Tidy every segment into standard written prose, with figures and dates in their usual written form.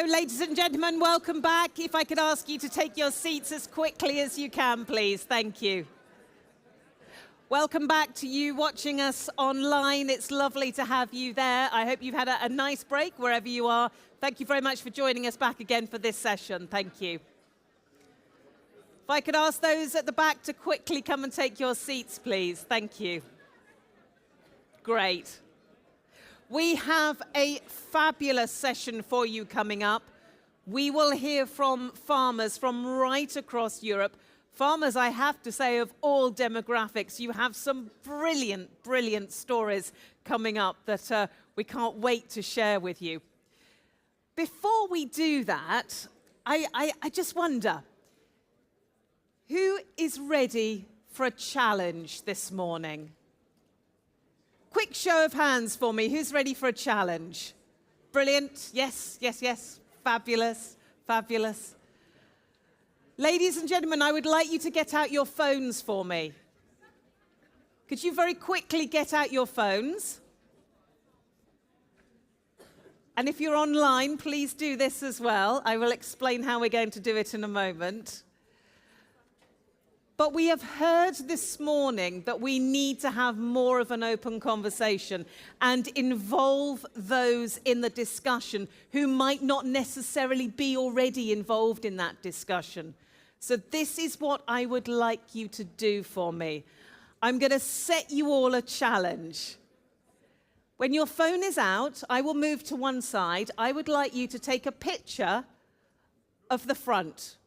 So, ladies and gentlemen, welcome back. If I could ask you to take your seats as quickly as you can, please. Thank you. Welcome back to you watching us online. It's lovely to have you there. I hope you've had a nice break wherever you are. Thank you very much for joining us back again for this session. Thank you. If I could ask those at the back to quickly come and take your seats, please. Thank you. Great. We have a fabulous session for you coming up. We will hear from farmers from right across Europe. Farmers, I have to say, of all demographics. You have some brilliant, brilliant stories coming up that we can't wait to share with you. Before we do that, I just wonder, who is ready for a challenge this morning? Quick show of hands for me. Who's ready for a challenge? Brilliant. Yes, yes, yes. Fabulous, fabulous. Ladies and gentlemen, I would like you to get out your phones for me. Could you very quickly get out your phones? And if you're online, please do this as well. I will explain how we're going to do it in a moment. But we have heard this morning that we need to have more of an open conversation and involve those in the discussion who might not necessarily be already involved in that discussion. So this is what I would like you to do for me. I'm going to set you all a challenge. When your phone is out, I will move to one side. I would like you to take a picture of the front.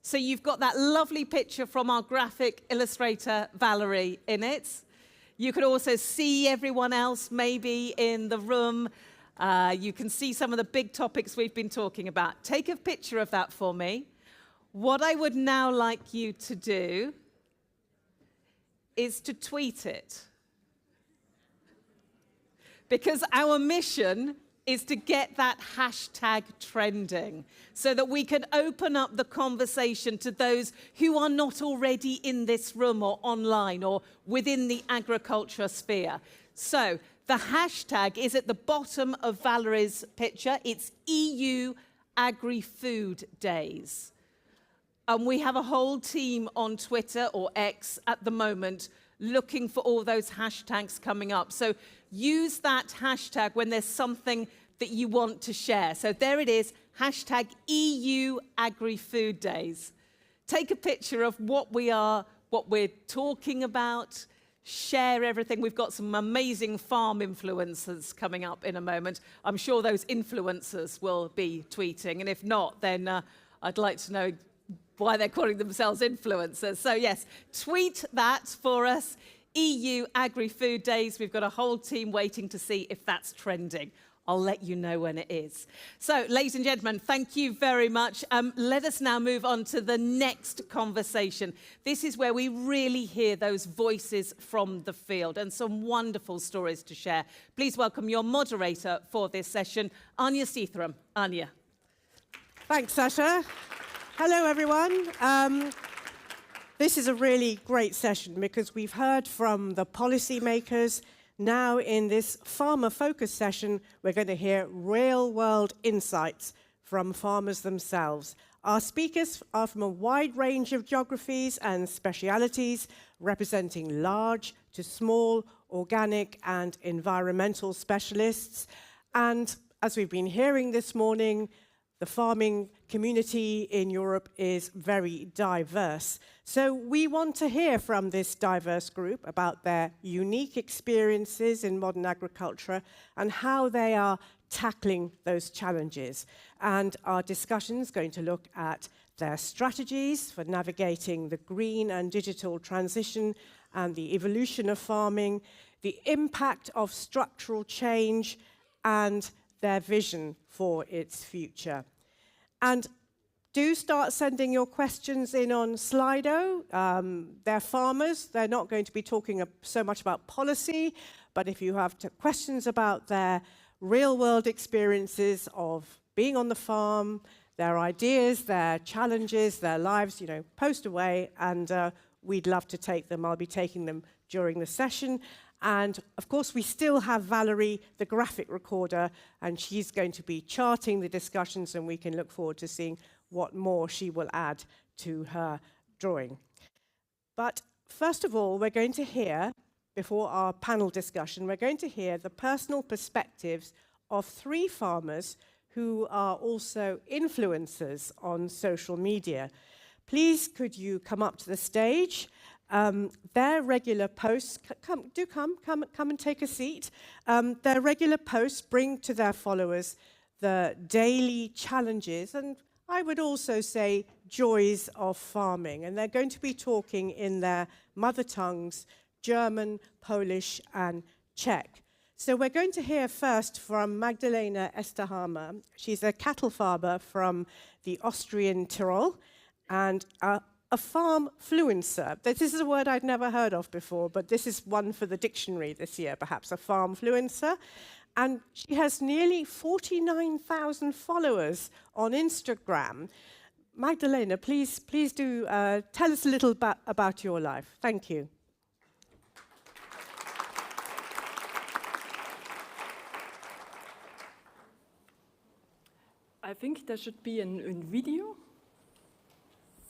So you've got that lovely picture from our graphic illustrator, Valerie, in it. You can also see everyone else maybe in the room. You can see some of the big topics we've been talking about. Take a picture of that for me. What I would now like you to do is to tweet it. Because our mission is to get that hashtag trending so that we can open up the conversation to those who are not already in this room or online or within the agriculture sphere. So the hashtag is at the bottom of Valerie's picture. It's EU Agri-food Days. And we have a whole team on Twitter or X at the moment looking for all those hashtags coming up. So use that hashtag when there's something that you want to share. So there it is, hashtag EU Agri-food Days. Take a picture of what we're talking about, share everything. We've got some amazing farm influencers coming up in a moment. I'm sure those influencers will be tweeting, and if not, then I'd like to know why they're calling themselves influencers. So yes, tweet that for us, EU Agri-food Days. We've got a whole team waiting to see if that's trending. I'll let you know when it is. So, ladies and gentlemen, thank you very much. Let us now move on to the next conversation. This is where we really hear those voices from the field and some wonderful stories to share. Please welcome your moderator for this session, Anya Seathram. Anya. Thanks, Sasha. Hello, everyone. This is a really great session because we've heard from the policymakers. Now, in this farmer-focused session, we're going to hear real-world insights from farmers themselves. Our speakers are from a wide range of geographies and specialities, representing large to small, organic and environmental specialists. And as we've been hearing this morning, the farming community in Europe is very diverse. So we want to hear from this diverse group about their unique experiences in modern agriculture and how they are tackling those challenges. And our discussion is going to look at their strategies for navigating the green and digital transition and the evolution of farming, the impact of structural change, and their vision for its future. And do start sending your questions in on Slido. They're farmers. They're not going to be talking so much about policy, but if you have questions about their real-world experiences of being on the farm, their ideas, their challenges, their lives, post away, and we'd love to take them. I'll be taking them during the session. And of course, we still have Valerie, the graphic recorder, and she's going to be charting the discussions, and we can look forward to seeing what more she will add to her drawing. But first of all, we're going to hear, before our panel discussion, we're going to hear the personal perspectives of 3 farmers who are also influencers on social media. Please, could you come up to the stage? Their regular posts, come and take a seat. Their regular posts bring to their followers the daily challenges and I would also say joys of farming. And they're going to be talking in their mother tongues, German, Polish, and Czech. So we're going to hear first from Magdalena Esterhamer. She's a cattle farmer from the Austrian Tyrol and a farm fluencer. This is a word I'd never heard of before, but this is one for the dictionary this year, perhaps, a farm fluencer. And she has nearly 49,000 followers on Instagram. Magdalena, please do tell us a little about your life. Thank you. I think there should be a video.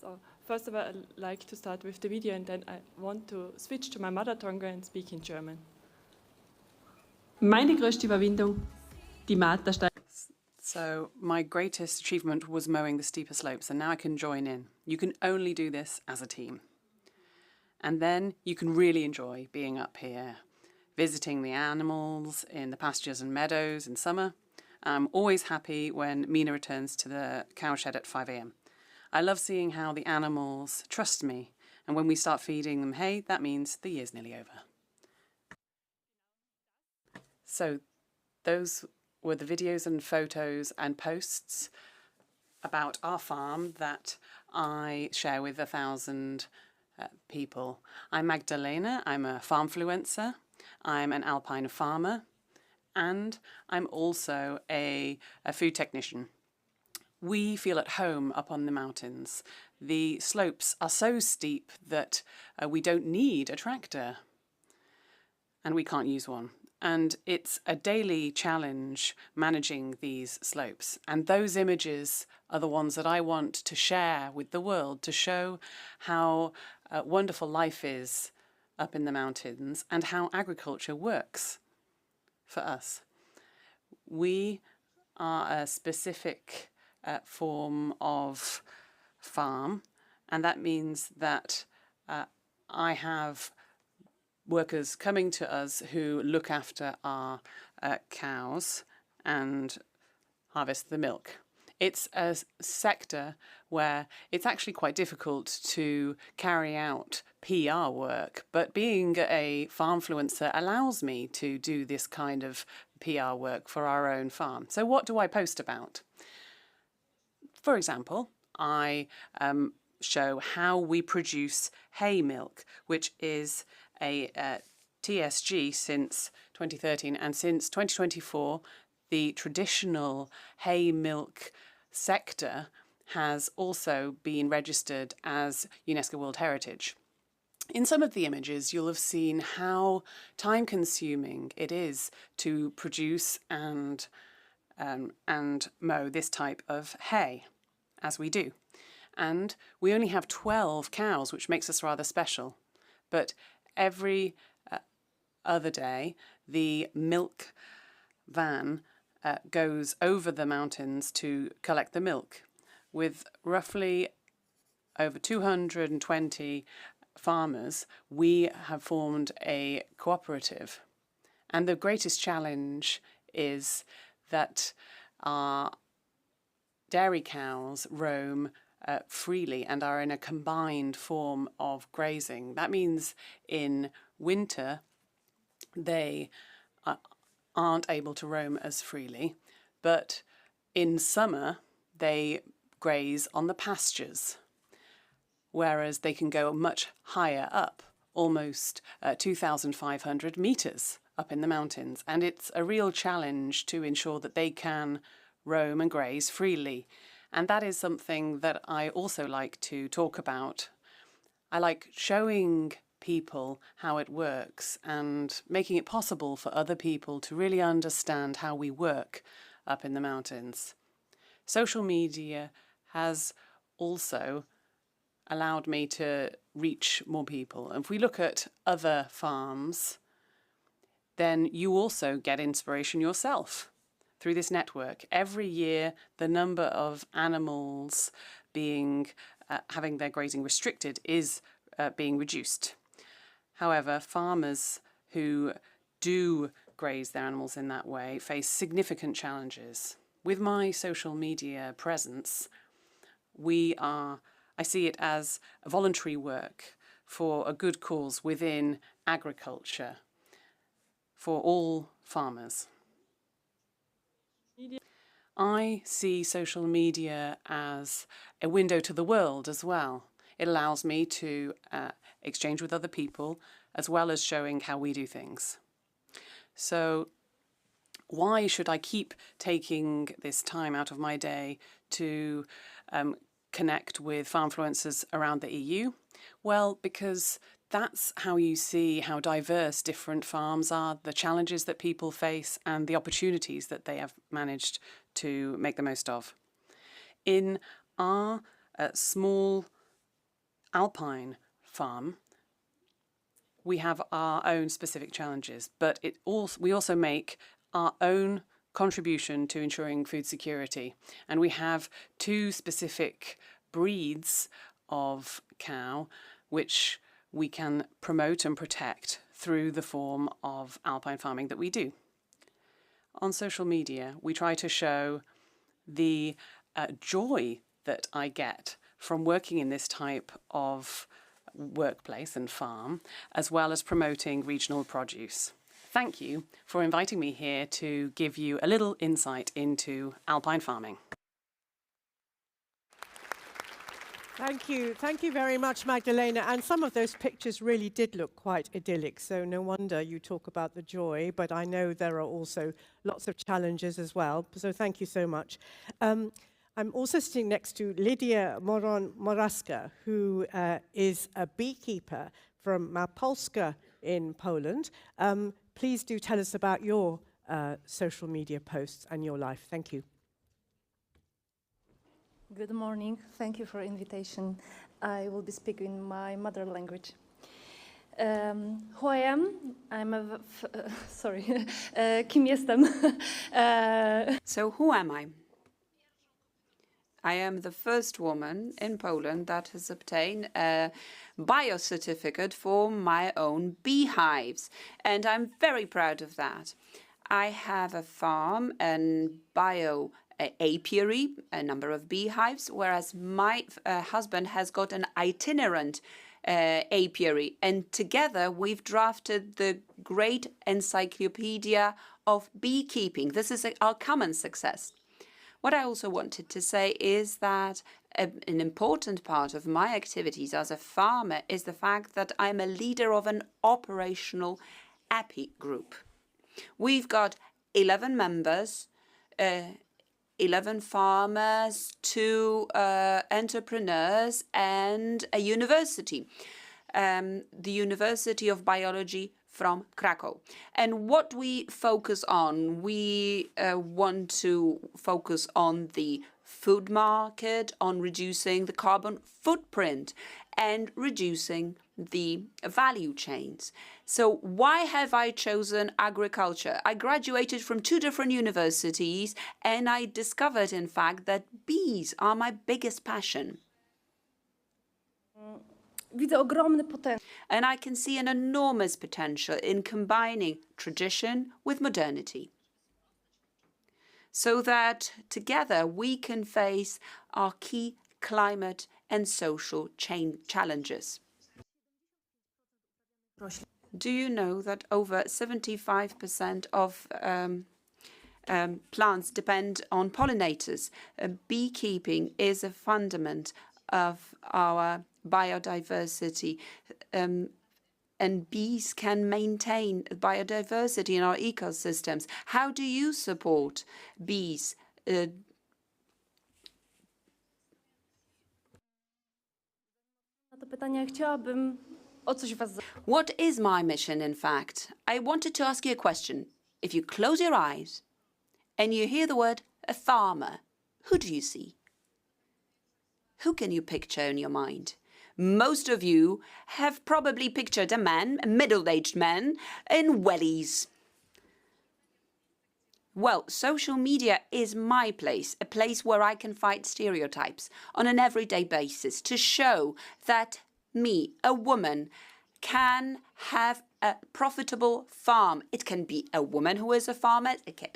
So first of all, I'd like to start with the video, and then I want to switch to my mother tongue and speak in German. Meine größte Überwindung, die Martersteig. So my greatest achievement was mowing the steeper slopes, and now I can join in. You can only do this as a team. And then you can really enjoy being up here, visiting the animals in the pastures and meadows in summer. I'm always happy when Mina returns to the cowshed at 5 a.m. I love seeing how the animals trust me, and when we start feeding them hay, that means the year's nearly over. So those were the videos and photos and posts about our farm that I share with 1,000 people. I'm Magdalena, I'm a farmfluencer, I'm an alpine farmer, and I'm also a food technician. We feel at home up on the mountains. The slopes are so steep that we don't need a tractor, and we can't use one. And it's a daily challenge managing these slopes. And those images are the ones that I want to share with the world to show how wonderful life is up in the mountains and how agriculture works for us. We are a specific form of farm, and that means that I have workers coming to us who look after our cows and harvest the milk. It's a sector where it's actually quite difficult to carry out PR work, but being a farmfluencer allows me to do this kind of PR work for our own farm. So what do I post about? For example, I show how we produce hay milk, which is a TSG since 2013, and since 2024 the traditional hay milk sector has also been registered as UNESCO World Heritage. In some of the images you'll have seen how time-consuming it is to produce and mow this type of hay, as we do. And we only have 12 cows, which makes us rather special. But every other day, the milk van goes over the mountains to collect the milk. With roughly over 220 farmers, we have formed a cooperative. And the greatest challenge is that our dairy cows roam freely and are in a combined form of grazing. That means in winter they aren't able to roam as freely, but in summer they graze on the pastures, whereas they can go much higher up, almost 2,500 meters up in the mountains. And it's a real challenge to ensure that they can roam and graze freely. And that is something that I also like to talk about. I like showing people how it works and making it possible for other people to really understand how we work up in the mountains. Social media has also allowed me to reach more people. And if we look at other farms, then you also get inspiration yourself through this network. Every year, the number of animals being having their grazing restricted is being reduced. However, farmers who do graze their animals in that way face significant challenges. With my social media presence, I see it as a voluntary work for a good cause within agriculture for all farmers. I see social media as a window to the world as well. It allows me to exchange with other people as well as showing how we do things. So why should I keep taking this time out of my day to connect with farmfluencers around the EU? Well, because that's how you see how diverse different farms are, the challenges that people face, and the opportunities that they have managed to make the most of. In our small alpine farm, we have our own specific challenges, but we also make our own contribution to ensuring food security. And we have 2 specific breeds of cow which we can promote and protect through the form of alpine farming that we do. On social media, we try to show the joy that I get from working in this type of workplace and farm, as well as promoting regional produce. Thank you for inviting me here to give you a little insight into alpine farming. Thank you very much, Magdalena. And some of those pictures really did look quite idyllic, so no wonder you talk about the joy, but I know there are also lots of challenges as well, so thank you so much. I'm also sitting next to Lydia Moraska, who is a beekeeper from Małopolska in Poland. Please do tell us about your social media posts and your life. Thank you. Good morning. Thank you for invitation. I will be speaking in my mother language. Who I am? Sorry. Kim jestem? So who am I? I am the first woman in Poland that has obtained a biocertificate for my own beehives, and I'm very proud of that. I have a farm and apiary, a number of beehives, whereas my husband has got an itinerant apiary, and together we've drafted the great encyclopedia of beekeeping. This is our common success. What I also wanted to say is that an important part of my activities as a farmer is the fact that I'm a leader of an operational api group. We've got 11 members, 11 farmers, 2 entrepreneurs, and a university, the University of Biology from Krakow. And what we focus on, we want to focus on the food market, on reducing the carbon footprint and reducing the value chains. So why have I chosen agriculture? I graduated from 2 different universities and I discovered, in fact, that bees are my biggest passion. Widzę ogromny potencjał. And I can see an enormous potential in combining tradition with modernity, so that together we can face our key climate and social challenges. Do you know that over 75% of plants depend on pollinators? Beekeeping is a fundament of our biodiversity, and bees can maintain biodiversity in our ecosystems. How do you support bees? Na to pytanie chciałabym O coś was What is my mission, in fact? I wanted to ask you a question. If you close your eyes and you hear the word a farmer, who do you see? Who can you picture in your mind? Most of you have probably pictured a man, a middle-aged man, in wellies. Well, social media is my place, a place where I can fight stereotypes on an everyday basis to show that me, a woman, can have a profitable farm. It can be a woman who is a farmer.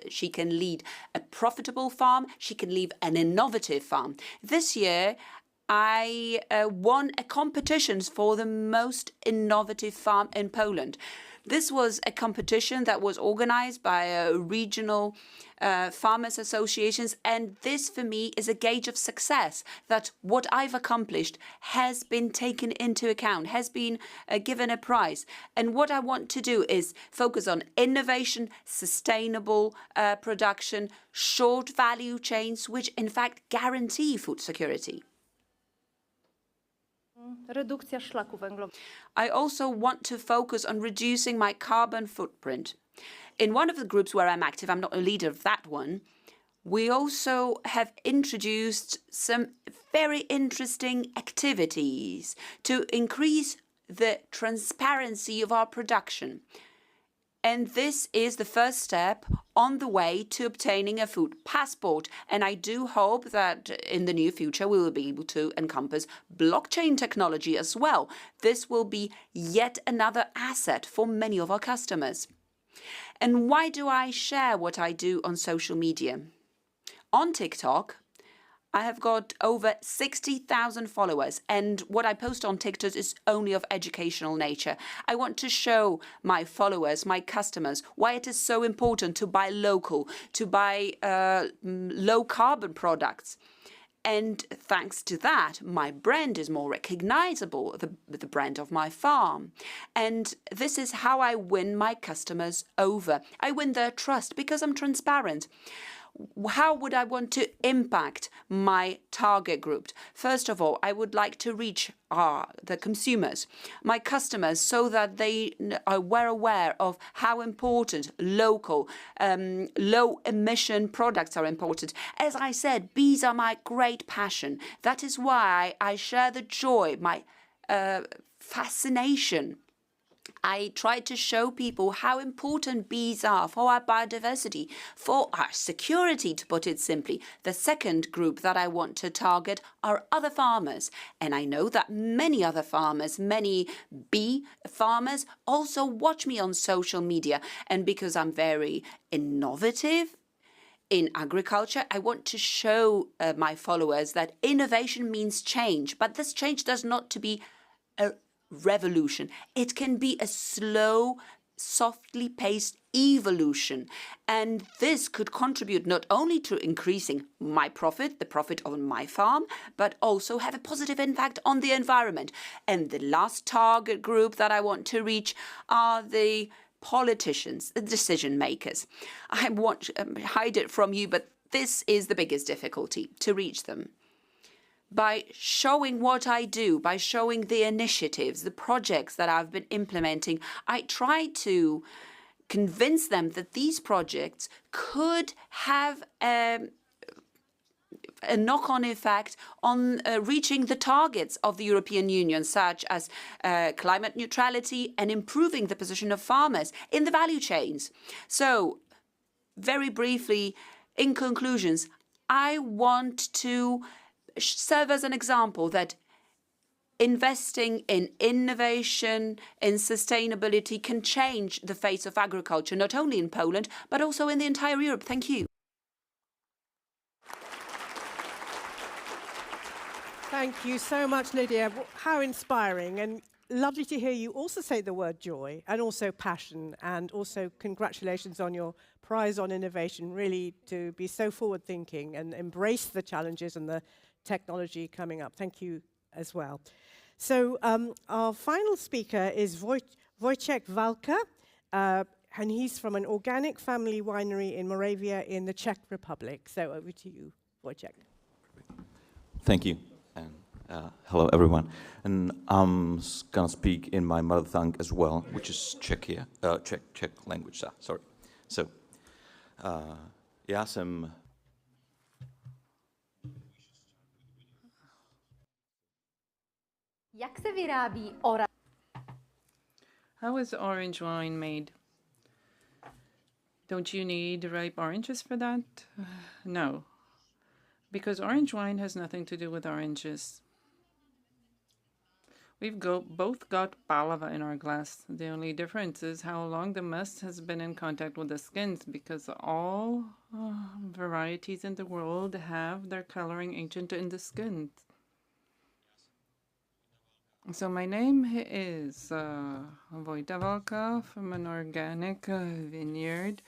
She can lead a profitable farm. She can lead an innovative farm. This year, I won a competition for the most innovative farm in Poland. This was a competition that was organized by regional farmers associations, and this for me is a gauge of success, that what I've accomplished has been taken into account, has been given a prize. And what I want to do is focus on innovation, sustainable production, short value chains, which in fact guarantee food security. redukcja szlaku węglowego. I also want to focus on reducing my carbon footprint. In one of the groups where I'm active, I'm not a leader of that one, we also have introduced some very interesting activities to increase the transparency of our production. And this is the first step on the way to obtaining a food passport. And I do hope that in the near future we will be able to encompass blockchain technology as well. This will be yet another asset for many of our customers. And why do I share what I do on social media? On TikTok, I have got over 60,000 followers, and what I post on TikTok is only of educational nature. I want to show my followers, my customers, why it is so important to buy local, to buy low-carbon products. And thanks to that, my brand is more recognizable, the brand of my farm. And this is how I win my customers over. I win their trust because I'm transparent. How would I want to impact my target group? First of all, I would like to reach the consumers, my customers, so that they were aware of how important local, low-emission products are important. As I said, bees are my great passion. That is why I share the joy, my fascination. I try to show people how important bees are for our biodiversity, for our security, to put it simply. The second group that I want to target are other farmers. And I know that many other farmers, many bee farmers also watch me on social media. And because I'm very innovative in agriculture, I want to show my followers that innovation means change. But this change does not to be a revolution. It can be a slow, softly paced evolution. And this could contribute not only to increasing my profit, the profit on my farm, but also have a positive impact on the environment. And the last target group that I want to reach are the politicians, the decision makers. I won't hide it from you, but this is the biggest difficulty, to reach them. By showing what I do, by showing the initiatives, the projects that I've been implementing, I try to convince them that these projects could have a knock-on effect on reaching the targets of the European Union, such as climate neutrality and improving the position of farmers in the value chains. So, very briefly, in conclusions, I want to serve as an example that investing in innovation, in sustainability can change the face of agriculture, not only in Poland, but also in the entire Europe. Thank you. Thank you so much, Lydia. How inspiring, and lovely to hear you also say the word joy and also passion, and also congratulations on your prize on innovation, really to be so forward-thinking and embrace the challenges and the technology coming up. Thank you as well. So our final speaker is Wojciech Walka, and he's from an organic family winery in Moravia in the Czech Republic. So over to you, Wojciech. Thank you. Hello, everyone. And I'm gonna speak in my mother tongue as well, which is Czech here. Czech language, sorry. So, já jsem... Jak se vyrábí How is orange wine made? Don't you need ripe oranges for that? No, because orange wine has nothing to do with oranges. We've both got palava in our glass. The only difference is how long the must has been in contact with the skins, because all varieties in the world have their coloring agent in the skins. So my name is Vojta Valka from an organic vineyard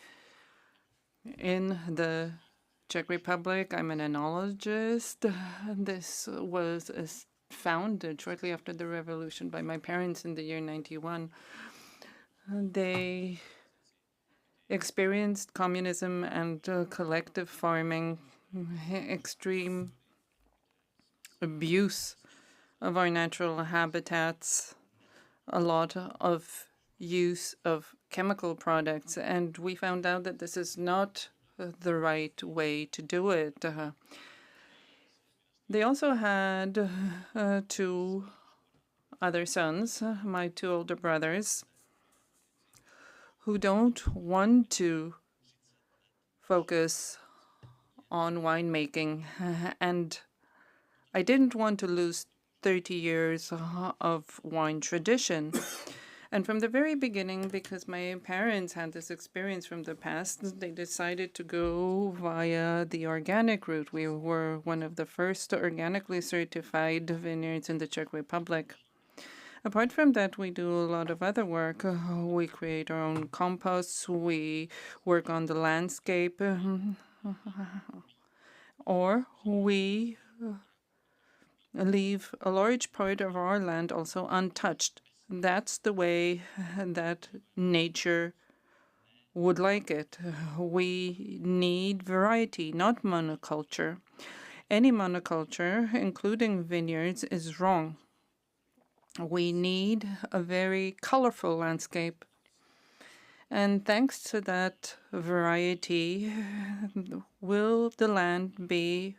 in the Czech Republic. I'm an enologist. This was founded shortly after the revolution by my parents in the year 91. They experienced communism and collective farming, extreme abuse of our natural habitats, a lot of use of chemical products, and we found out that this is not the right way to do it. They also had two other sons, my two older brothers, who don't want to focus on winemaking, and I didn't want to lose 30 years of wine tradition. And from the very beginning, because my parents had this experience from the past, they decided to go via the organic route. We were one of the first organically certified vineyards in the Czech Republic. Apart from that, we do a lot of other work. We create our own composts, we work on the landscape, or we leave a large part of our land also untouched. That's the way that nature would like it. We need variety, not monoculture. Any monoculture, including vineyards, is wrong. We need a very colorful landscape. And thanks to that variety, will the land be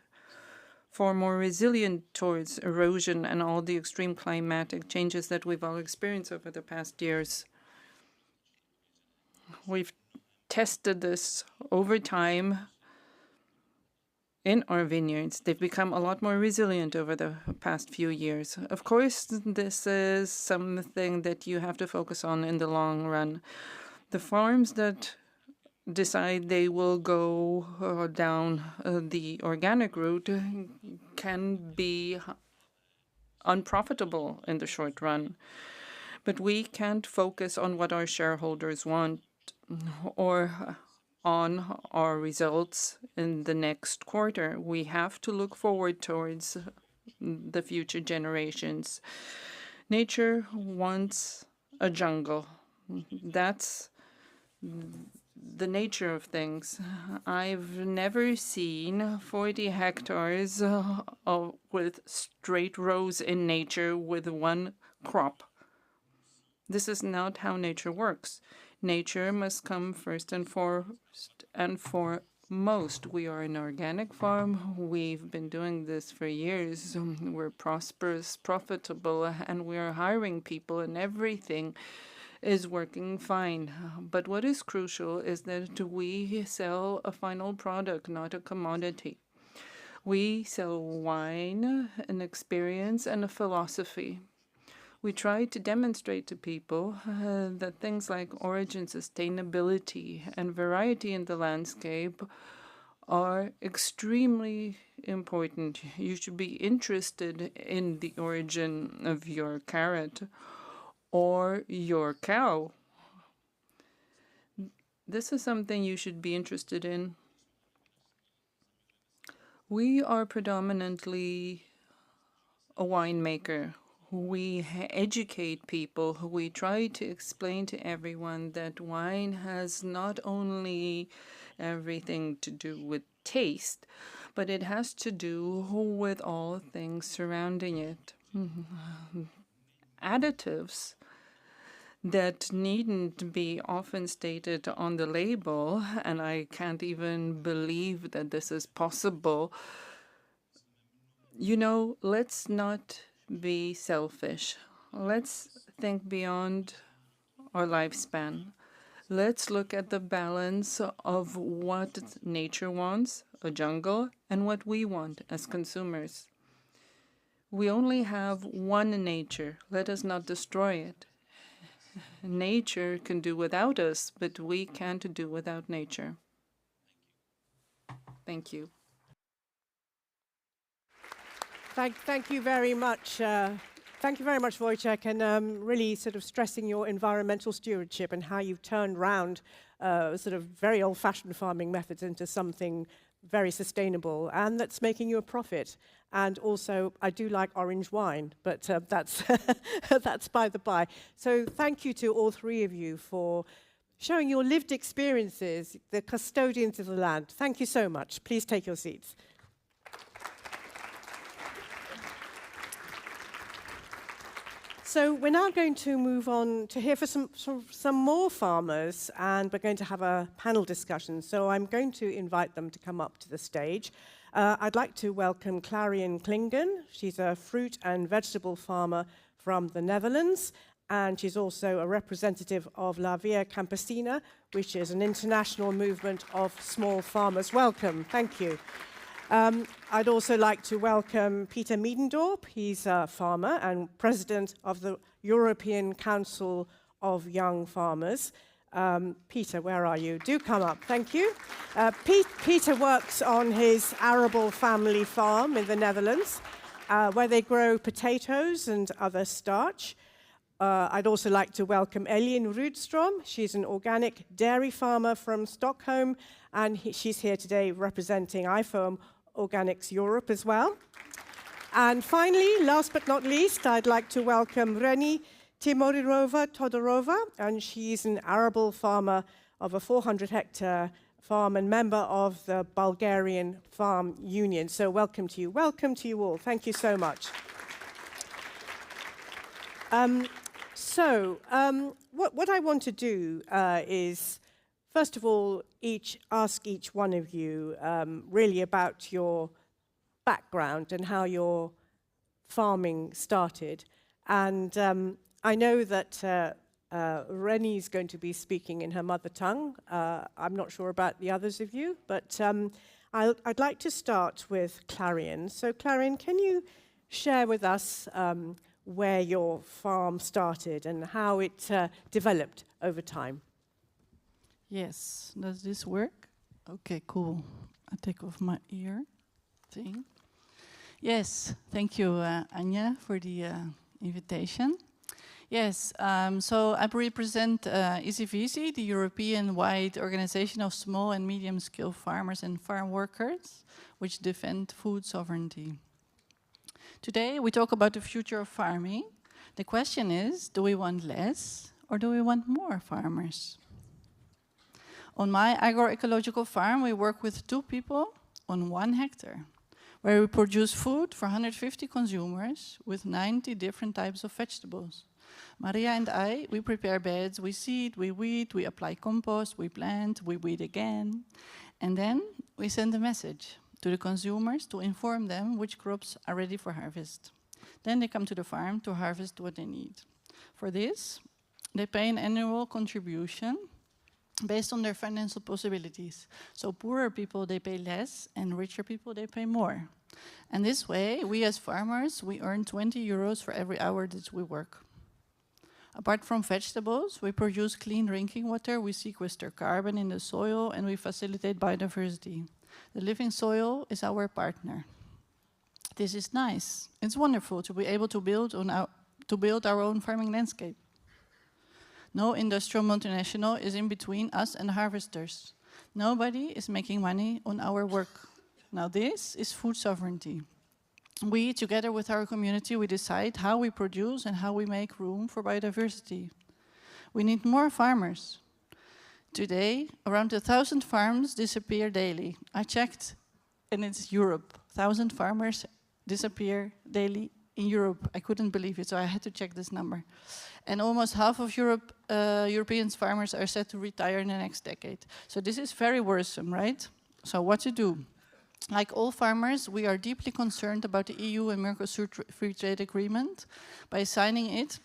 far more resilient towards erosion and all the extreme climatic changes that we've all experienced over the past years. We've tested this over time in our vineyards. They've become a lot more resilient over the past few years. Of course, this is something that you have to focus on in the long run. The farms that decide they will go down the organic route can be unprofitable in the short run. But we can't focus on what our shareholders want or on our results in the next quarter. We have to look forward towards the future generations. Nature wants a jungle. That's the nature of things. I've never seen 40 hectares with straight rows in nature with one crop. This is not how nature works. Nature must come first and foremost. We are an organic farm. We've been doing this for years. We're prosperous, profitable, and we are hiring people, and everything is working fine. But what is crucial is that we sell a final product, not a commodity. We sell wine, an experience, and a philosophy. We try to demonstrate to people that things like origin, sustainability, and variety in the landscape are extremely important. You should be interested in the origin of your carrot or your cow. This is something you should be interested in. We are predominantly a winemaker. We educate people. We try to explain to everyone that wine has not only everything to do with taste, but it has to do with all things surrounding it. Additives that needn't be often stated on the label, and I can't even believe that this is possible. You know, let's not be selfish. Let's think beyond our lifespan. Let's look at the balance of what nature wants, a jungle, and what we want as consumers. We only have one nature. Let us not destroy it. Nature can do without us, but we can't do without nature. Thank you. Thank you very much. Thank you very much, Wojciech, and really sort of stressing your environmental stewardship and how you've turned round sort of very old-fashioned farming methods into something very sustainable and that's making you a profit. And also, I do like orange wine, but that's that's by the by. So thank you to all three of you for showing your lived experiences, the custodians of the land. Thank you so much. Please take your seats. So we're now going to move on to hear from some more farmers, and we're going to have a panel discussion. So I'm going to invite them to come up to the stage. I'd like to welcome Clarion Klingen. She's a fruit and vegetable farmer from the Netherlands, and she's also a representative of La Via Campesina, which is an international movement of small farmers. Welcome. Thank you. I'd also like to welcome Peter Miedendorp. He's a farmer and president of the European Council of Young Farmers. Peter, where are you? Do come up. Thank you. Peter works on his arable family farm in the Netherlands, where they grow potatoes and other starch. I'd also like to welcome Elin Rudström. She's an organic dairy farmer from Stockholm, and she's here today representing IFOAM Organics Europe as well. And finally, last but not least, I'd like to welcome Reni Timorirova-Todorova, and she's an arable farmer of a 400-hectare farm and member of the Bulgarian Farm Union. So welcome to you. Welcome to you all. Thank you so much. What I want to do is, first of all, ask each one of you really about your background and how your farming started. And I know that Reni is going to be speaking in her mother tongue. I'm not sure about the others of you, but I'd like to start with Clarion. So Clarion, can you share with us where your farm started and how it developed over time? Yes, does this work? Okay, cool. I take off my ear thing. Yes, thank you, Anja, for the invitation. Yes, so I represent EasyVisi, the European-wide organization of small and medium-scale farmers and farm workers, which defend food sovereignty. Today, we talk about the future of farming. The question is, do we want less or do we want more farmers? On my agroecological farm, we work with 2 people on 1 hectare, where we produce food for 150 consumers with 90 different types of vegetables. Maria and I, we prepare beds, we seed, we weed, we apply compost, we plant, we weed again. And then we send a message to the consumers to inform them which crops are ready for harvest. Then they come to the farm to harvest what they need. For this, they pay an annual contribution based on their financial possibilities. So poorer people, they pay less, and richer people, they pay more. And this way, we as farmers, we earn 20 euros for every hour that we work. Apart from vegetables, we produce clean drinking water, we sequester carbon in the soil, and we facilitate biodiversity. The living soil is our partner. This is nice. It's wonderful to be able to build our own farming landscape. No industrial multinational is in between us and the harvesters. Nobody is making money on our work. Now this is food sovereignty. We, together with our community, we decide how we produce and how we make room for biodiversity. We need more farmers. Today, around 1,000 farms disappear daily. I checked and it's Europe. 1,000 farmers disappear daily in Europe. I couldn't believe it, so I had to check this number. And almost half of European farmers are set to retire in the next decade. So this is very worrisome, right? So what to do? Like all farmers, we are deeply concerned about the EU and Mercosur Free Trade Agreement. By signing it,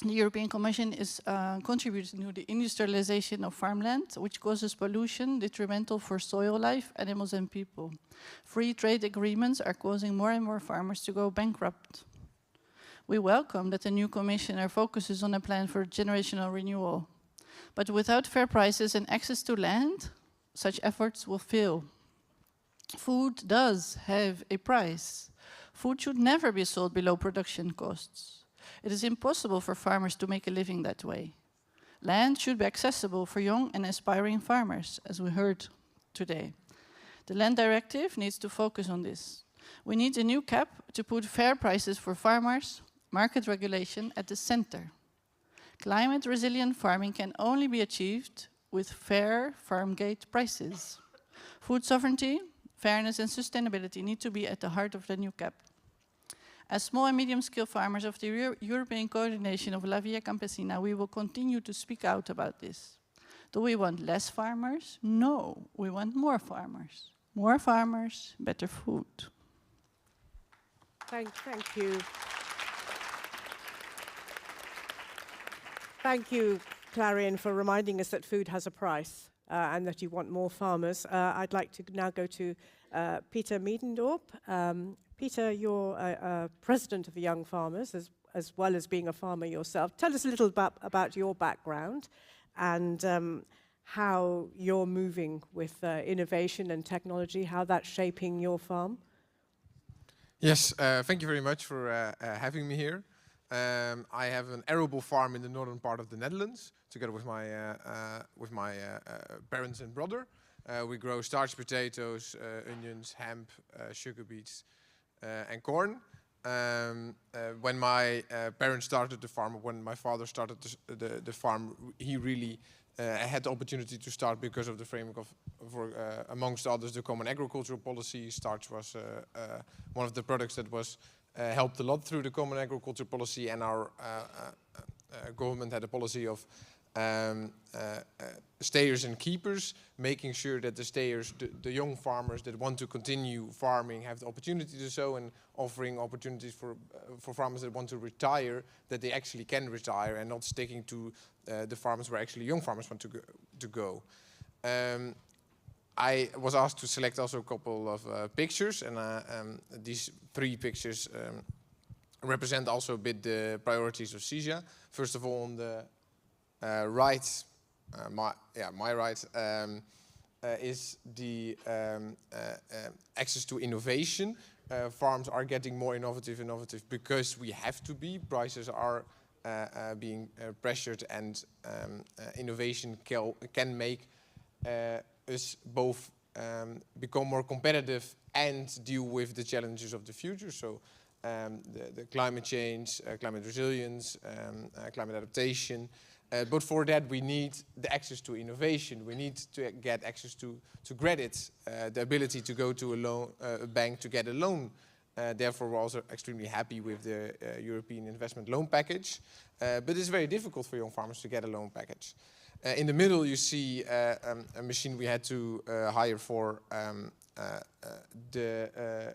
the European Commission is contributing to the industrialization of farmland, which causes pollution, detrimental for soil life, animals and people. Free trade agreements are causing more and more farmers to go bankrupt. We welcome that the new commissioner focuses on a plan for generational renewal. But without fair prices and access to land, such efforts will fail. Food does have a price. Food should never be sold below production costs. It is impossible for farmers to make a living that way. Land should be accessible for young and aspiring farmers, as we heard today. The Land Directive needs to focus on this. We need a new CAP to put fair prices for farmers, market regulation at the center. Climate-resilient farming can only be achieved with fair farm gate prices. Food sovereignty, fairness and sustainability need to be at the heart of the new CAP. As small and medium-scale farmers of the European coordination of La Via Campesina, we will continue to speak out about this. Do we want less farmers? No, we want more farmers. More farmers, better food. Thank you. Thank you, Clarion, for reminding us that food has a price and that you want more farmers. I'd like to now go to Peter Miedendorp. Peter, you're president of the Young Farmers, as well as being a farmer yourself. Tell us a little about your background and how you're moving with innovation and technology, how that's shaping your farm. Yes, thank you very much for having me here. I have an arable farm in the northern part of the Netherlands, together with my parents and brother. We grow starch potatoes, onions, hemp, sugar beets, and corn. When my parents started the farm, when my father started the farm, he really had the opportunity to start because of the framework of, amongst others, the Common Agricultural Policy. Starch was one of the products that was helped a lot through the Common Agricultural Policy, and our government had a policy of stayers and keepers, making sure that the stayers, the young farmers that want to continue farming, have the opportunity to do so, and offering opportunities for farmers that want to retire, that they actually can retire and not sticking to the farmers where actually young farmers want to go. I was asked to select also a couple of pictures, and these 3 pictures represent also a bit the priorities of CISA. First of all, on the right, my right, is the access to innovation. Farms are getting more innovative because we have to be. Prices are being pressured, and innovation can make us both become more competitive and deal with the challenges of the future. So the climate change, climate resilience, climate adaptation. But for that, we need the access to innovation. We need to get access to credit, the ability to go to a bank to get a loan. Therefore, we're also extremely happy with the European Investment Loan Package. But it's very difficult for young farmers to get a loan package. In the middle, you see a machine we had to hire for the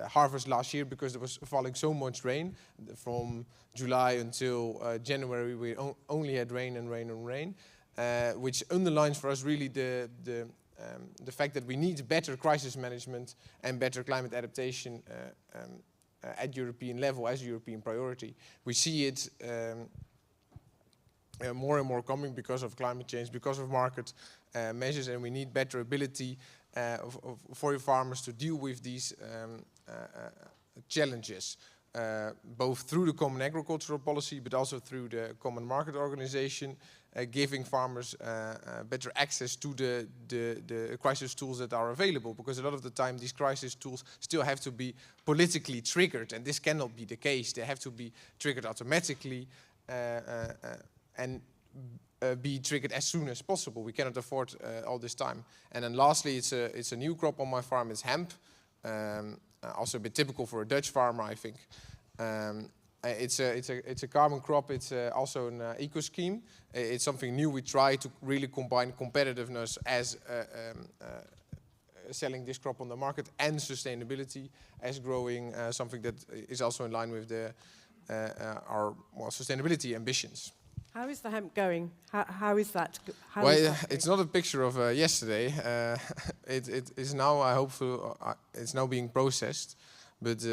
harvest last year, because there was falling so much rain. From July until January, we only had rain and rain and rain, which underlines for us really the fact that we need better crisis management and better climate adaptation at European level as a European priority. We see it more and more coming because of climate change, because of market measures, and we need better ability for farmers to deal with these challenges, both through the Common Agricultural Policy, but also through the Common Market Organization, giving farmers better access to the crisis tools that are available, because a lot of the time these crisis tools still have to be politically triggered, and this cannot be the case. They have to be triggered automatically, and be triggered as soon as possible. We cannot afford all this time. And then lastly, it's a new crop on my farm. It's hemp. Also a bit typical for a Dutch farmer, I think. It's a carbon crop. It's also an eco scheme. It's something new. We try to really combine competitiveness as selling this crop on the market and sustainability as growing something that is also in line with our sustainability ambitions. How is the hemp going? How is that? It's not a picture of yesterday. It is now. I hope it's now being processed. But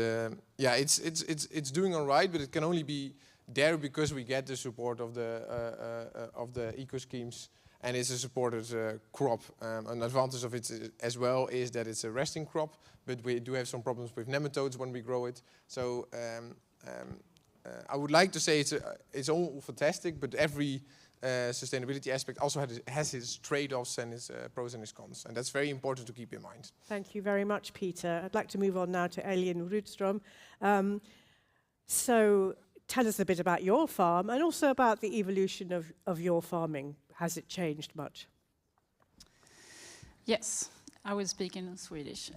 it's doing all right. But it can only be there because we get the support of the eco schemes, and it's a supported crop. An advantage of it as well is that it's a resting crop, but we do have some problems with nematodes when we grow it. So I would like to say it's all fantastic, but every sustainability aspect also has its trade-offs and its pros and its cons, and that's very important to keep in mind. Thank you very much, Peter. I'd like to move on now to Elin Rudström. So tell us a bit about your farm and also about the evolution of your farming. Has it changed much? Yes, I will speak in Swedish.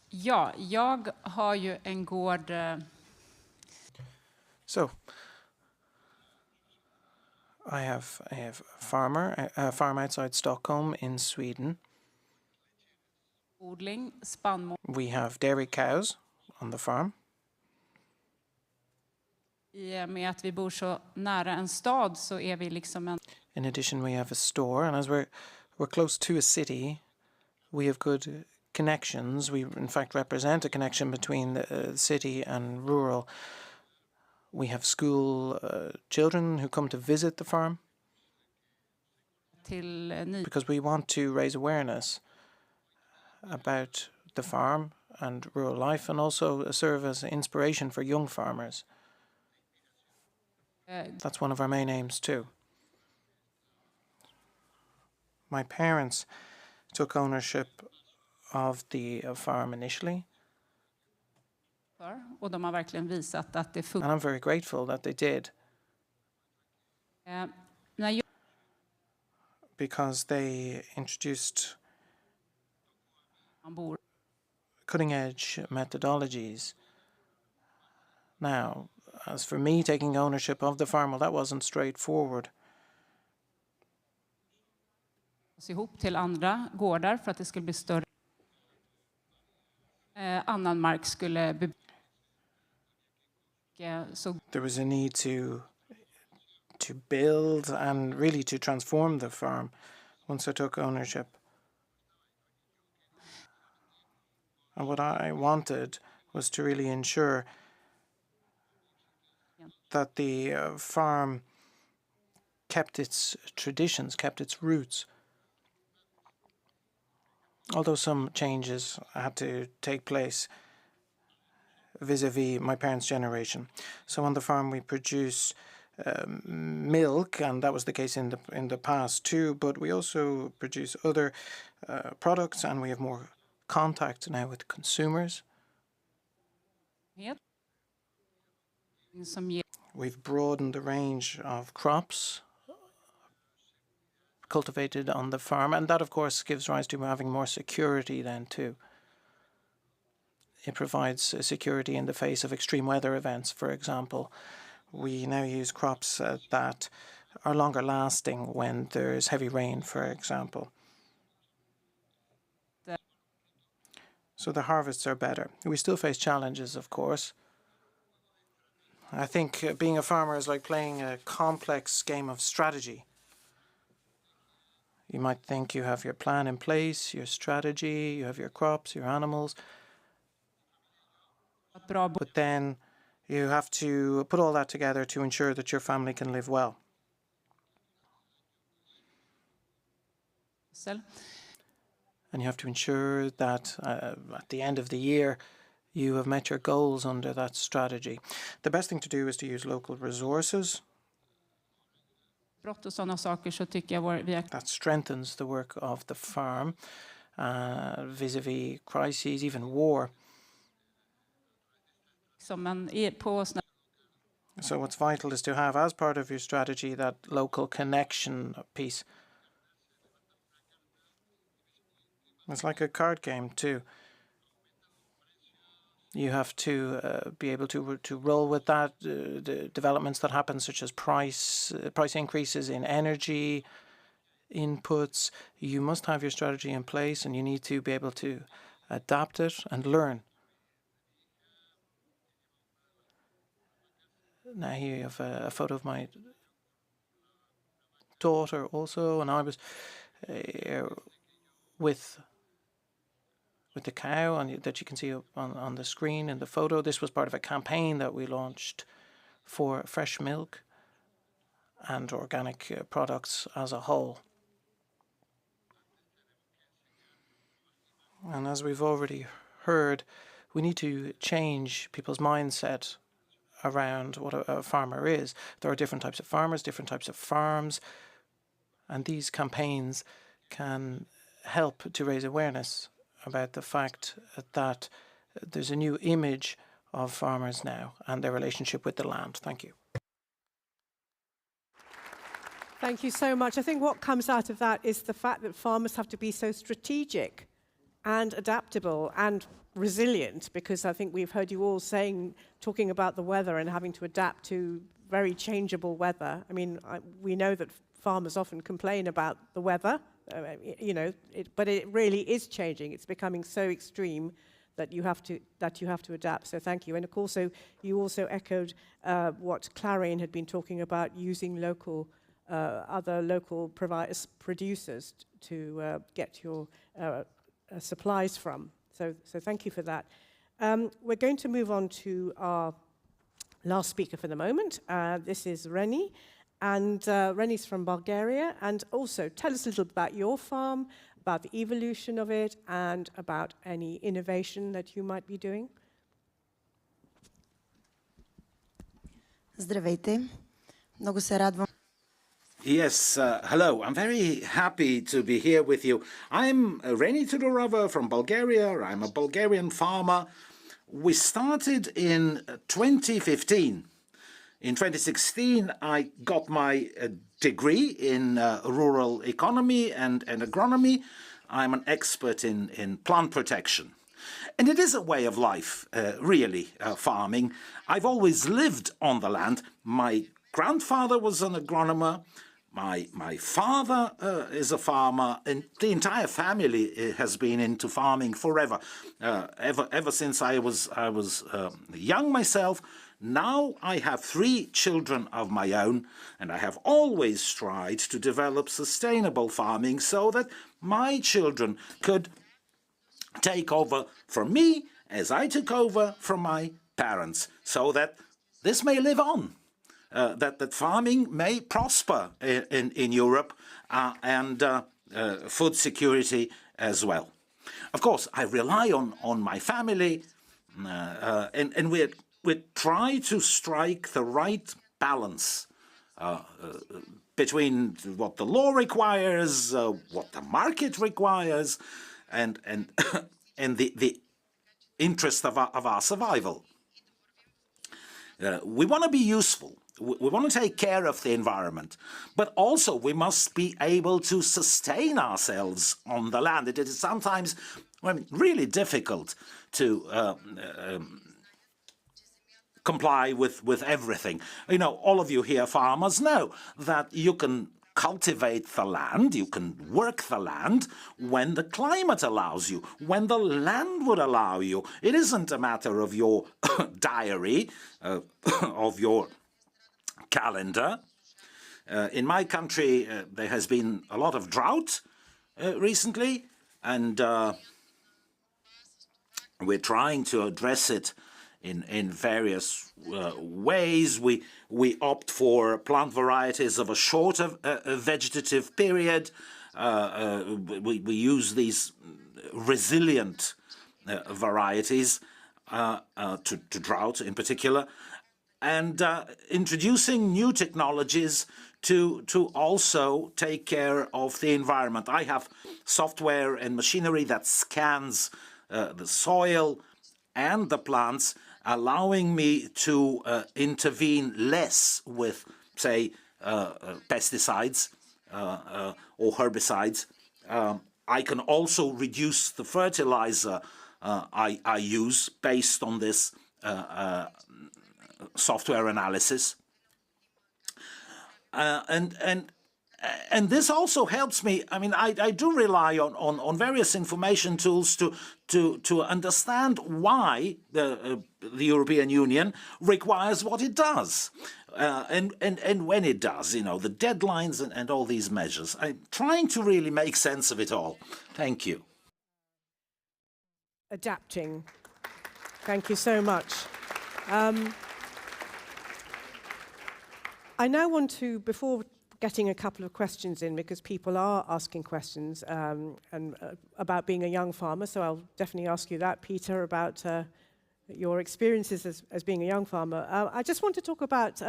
Ja, jag har ju en gård. So, I have a farm outside Stockholm in Sweden. Odling, spannmål. We have dairy cows on the farm. I med att vi bor så nära en stad så är vi liksom en... In addition, we have a store, and as we're close to a city, we have good connections. We, in fact, represent a connection between the city and rural. We have school children who come to visit the farm because we want to raise awareness about the farm and rural life, and also serve as inspiration for young farmers. That's one of our main aims too. My parents took ownership of the farm initially. Och de har verkligen visat att det funkar. And I'm very grateful that they did. Because they introduced cutting-edge methodologies. Now, as for me taking ownership of the farm, well, that wasn't straightforward. Ihop till andra gårdar för att det skulle bli större. Annan mark skulle There was a need to build and really to transform the farm once I took ownership. And what I wanted was to really ensure that the farm kept its traditions, kept its roots. Although some changes had to take place vis-a-vis my parents' generation. So on the farm we produce milk, and that was the case in the past too, but we also produce other products, and we have more contact now with consumers. We've broadened the range of crops cultivated on the farm, and that of course gives rise to having more security then too. It provides security in the face of extreme weather events, for example. We now use crops that are longer lasting when there's heavy rain, for example. So the harvests are better. We still face challenges, of course. I think being a farmer is like playing a complex game of strategy. You might think you have your plan in place, your strategy, you have your crops, your animals. But then you have to put all that together to ensure that your family can live well. And you have to ensure that at the end of the year, you have met your goals under that strategy. The best thing to do is to use local resources. That strengthens the work of the farm vis-a-vis crises, even war. So what's vital is to have, as part of your strategy, that local connection piece. It's like a card game too. You have to be able to roll with that, the developments that happen, such as price increases in energy inputs. You must have your strategy in place, and you need to be able to adapt it and learn. Now here you have a photo of my daughter also, and I was with the cow that you can see on the screen in the photo. This was part of a campaign that we launched for fresh milk and organic products as a whole. And as we've already heard, we need to change people's mindset around what a farmer is. There are different types of farmers, different types of farms, and these campaigns can help to raise awareness about the fact that there's a new image of farmers now and their relationship with the land. Thank you. Thank you so much. I think what comes out of that is the fact that farmers have to be so strategic and adaptable and resilient, because I think we've heard you all talking about the weather and having to adapt to very changeable weather. I mean, we know that farmers often complain about the weather, but it really is changing. It's becoming so extreme that you have to adapt. So thank you. And of course, you also echoed what Clarion had been talking about, using other local producers to get your supplies from. So thank you for that. We're going to move on to our last speaker for the moment. This is Reni. And Reni's from Bulgaria. And also, tell us a little about your farm, about the evolution of it, and about any innovation that you might be doing. Здравейте. Много се радвам. Yes, hello. I'm very happy to be here with you. I'm Reni Tudorova from Bulgaria. I'm a Bulgarian farmer. We started in 2015. In 2016, I got my degree in rural economy and agronomy. I'm an expert in plant protection. And it is a way of life, really, farming. I've always lived on the land. My grandfather was an agronomer. My father is a farmer, and the entire family has been into farming forever. Ever since I was young myself. Now I have 3 children of my own, and I have always tried to develop sustainable farming so that my children could take over from me as I took over from my parents, so that this may live on. That farming may prosper in Europe, and food security as well. Of course, I rely on my family, and we try to strike the right balance between what the law requires, what the market requires, and the interest of our survival. We want to be useful. We want to take care of the environment, but also we must be able to sustain ourselves on the land. It is sometimes really difficult to comply with everything. You know, all of you here farmers know that you can cultivate the land, you can work the land when the climate allows you, when the land would allow you. It isn't a matter of your diary, of your calendar. In my country, there has been a lot of drought recently, and we're trying to address it in various ways. We opt for plant varieties of a shorter vegetative period. We use these resilient varieties to drought in particular, and introducing new technologies to also take care of the environment. I have software and machinery that scans the soil and the plants, allowing me to intervene less with, say, pesticides or herbicides. I can also reduce the fertilizer I use based on this software analysis. And this also helps me. I mean, I do rely on various information tools to understand why the European Union requires what it does, and when it does, you know, the deadlines and all these measures. I'm trying to really make sense of it all. Thank you. Adapting. Thank you so much. I now want to, before getting a couple of questions in, because people are asking questions about being a young farmer, so I'll definitely ask you that, Peter, about your experiences as being a young farmer. I just want to talk about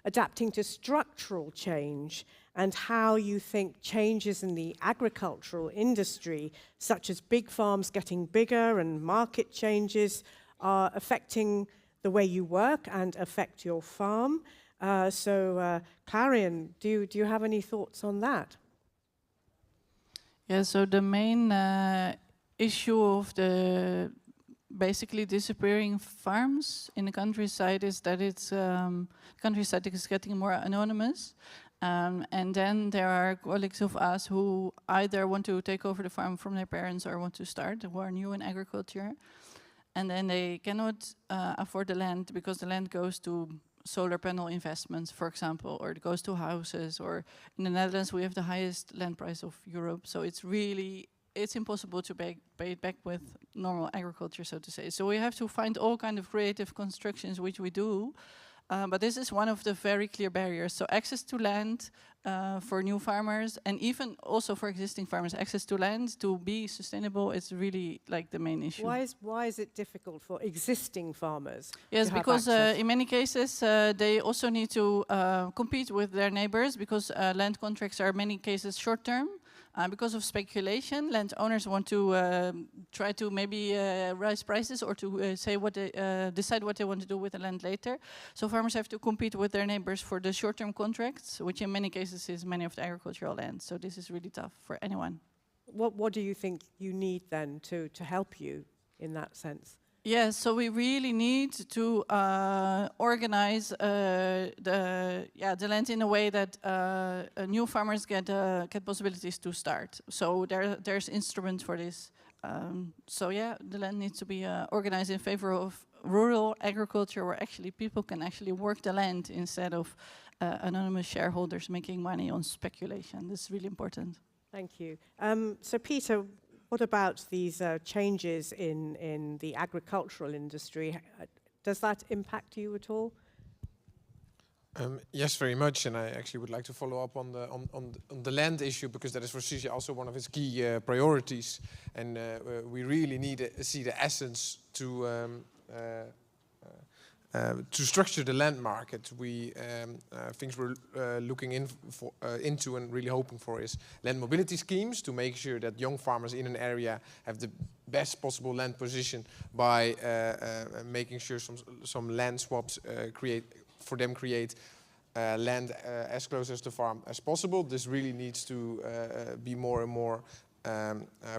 adapting to structural change and how you think changes in the agricultural industry, such as big farms getting bigger and market changes, are affecting the way you work and affect your farm. Clarion, do you have any thoughts on that? Yeah, so the main issue of the basically disappearing farms in the countryside is that it's countryside is getting more anonymous, and then there are colleagues of us who either want to take over the farm from their parents or want to start, who are new in agriculture, and then they cannot afford the land because the land goes to solar panel investments, for example, or it goes to houses, or in the Netherlands we have the highest land price of Europe, so it's impossible to pay it back with normal agriculture, so to say. So we have to find all kind of creative constructions, which we do, but this is one of the very clear barriers. So access to land for new farmers, and even also for existing farmers, access to land to be sustainable is really like the main issue. Why is it difficult for existing farmers? Yes, because in many cases they also need to compete with their neighbors, because land contracts are in many cases short-term. Because of speculation, landowners want to try to maybe raise prices or to decide what they want to do with the land later. So farmers have to compete with their neighbors for the short-term contracts, which in many cases is many of the agricultural land. So this is really tough for anyone. What do you think you need then to help you in that sense? Yes, so we really need to organize the land in a way that new farmers get possibilities to start. So there's instruments for this. So yeah, the land needs to be organized in favor of rural agriculture, where actually people can actually work the land instead of anonymous shareholders making money on speculation. This is really important. Thank you. So Peter, what about these changes in the agricultural industry? Does that impact you at all? Yes, very much, and I actually would like to follow up on the land issue, because that is for CISA also one of its key priorities, and we really need to see the essence to structure the land market. Things we're looking into and really hoping for is land mobility schemes to make sure that young farmers in an area have the best possible land position by making sure some land swaps create land as close as the farm as possible. This really needs to be more and more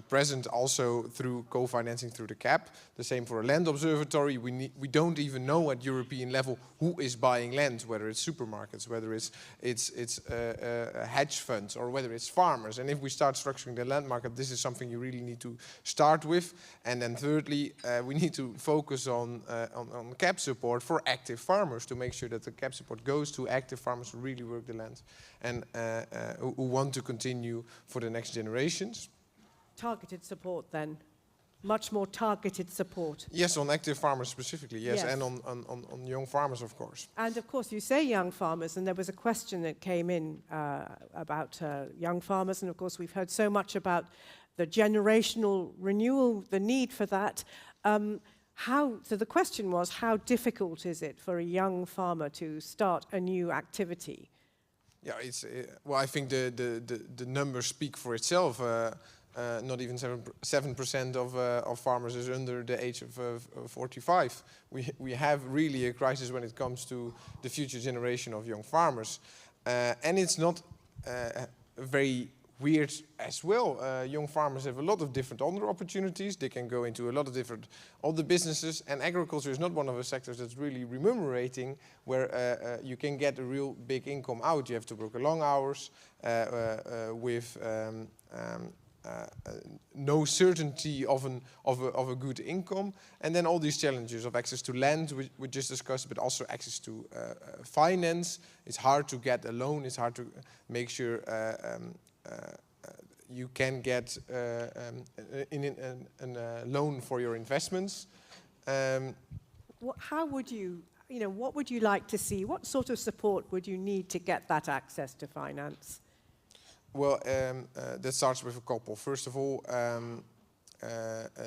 present also through co-financing through the CAP. The same for a land observatory. We don't even know at European level who is buying land, whether it's supermarkets, whether it's hedge funds, or whether it's farmers. And if we start structuring the land market, this is something you really need to start with. And then thirdly, we need to focus on CAP support for active farmers, to make sure that the CAP support goes to active farmers who really work the land and who want to continue for the next generations. Targeted support then? Much more targeted support? Yes, on active farmers specifically, yes. And on young farmers, of course. And of course, you say young farmers, and there was a question that came in about young farmers, and of course we've heard so much about the generational renewal, the need for that. So the question was, how difficult is it for a young farmer to start a new activity? Yeah, well, I think the numbers speak for itself. not even 7% of farmers is under the age of 45. We have really a crisis when it comes to the future generation of young farmers. And it's not very weird as well. Young farmers have a lot of different other opportunities. They can go into a lot of different other businesses, and agriculture is not one of the sectors that's really remunerating, where you can get a real big income out. You have to work long hours with no certainty of a good income, and then all these challenges of access to land we just discussed, but also access to finance. It's hard to get a loan. It's hard to make sure you can get a loan for your investments. How would you, what would you like to see? What sort of support would you need to get that access to finance? Well, that starts with a couple. First of all,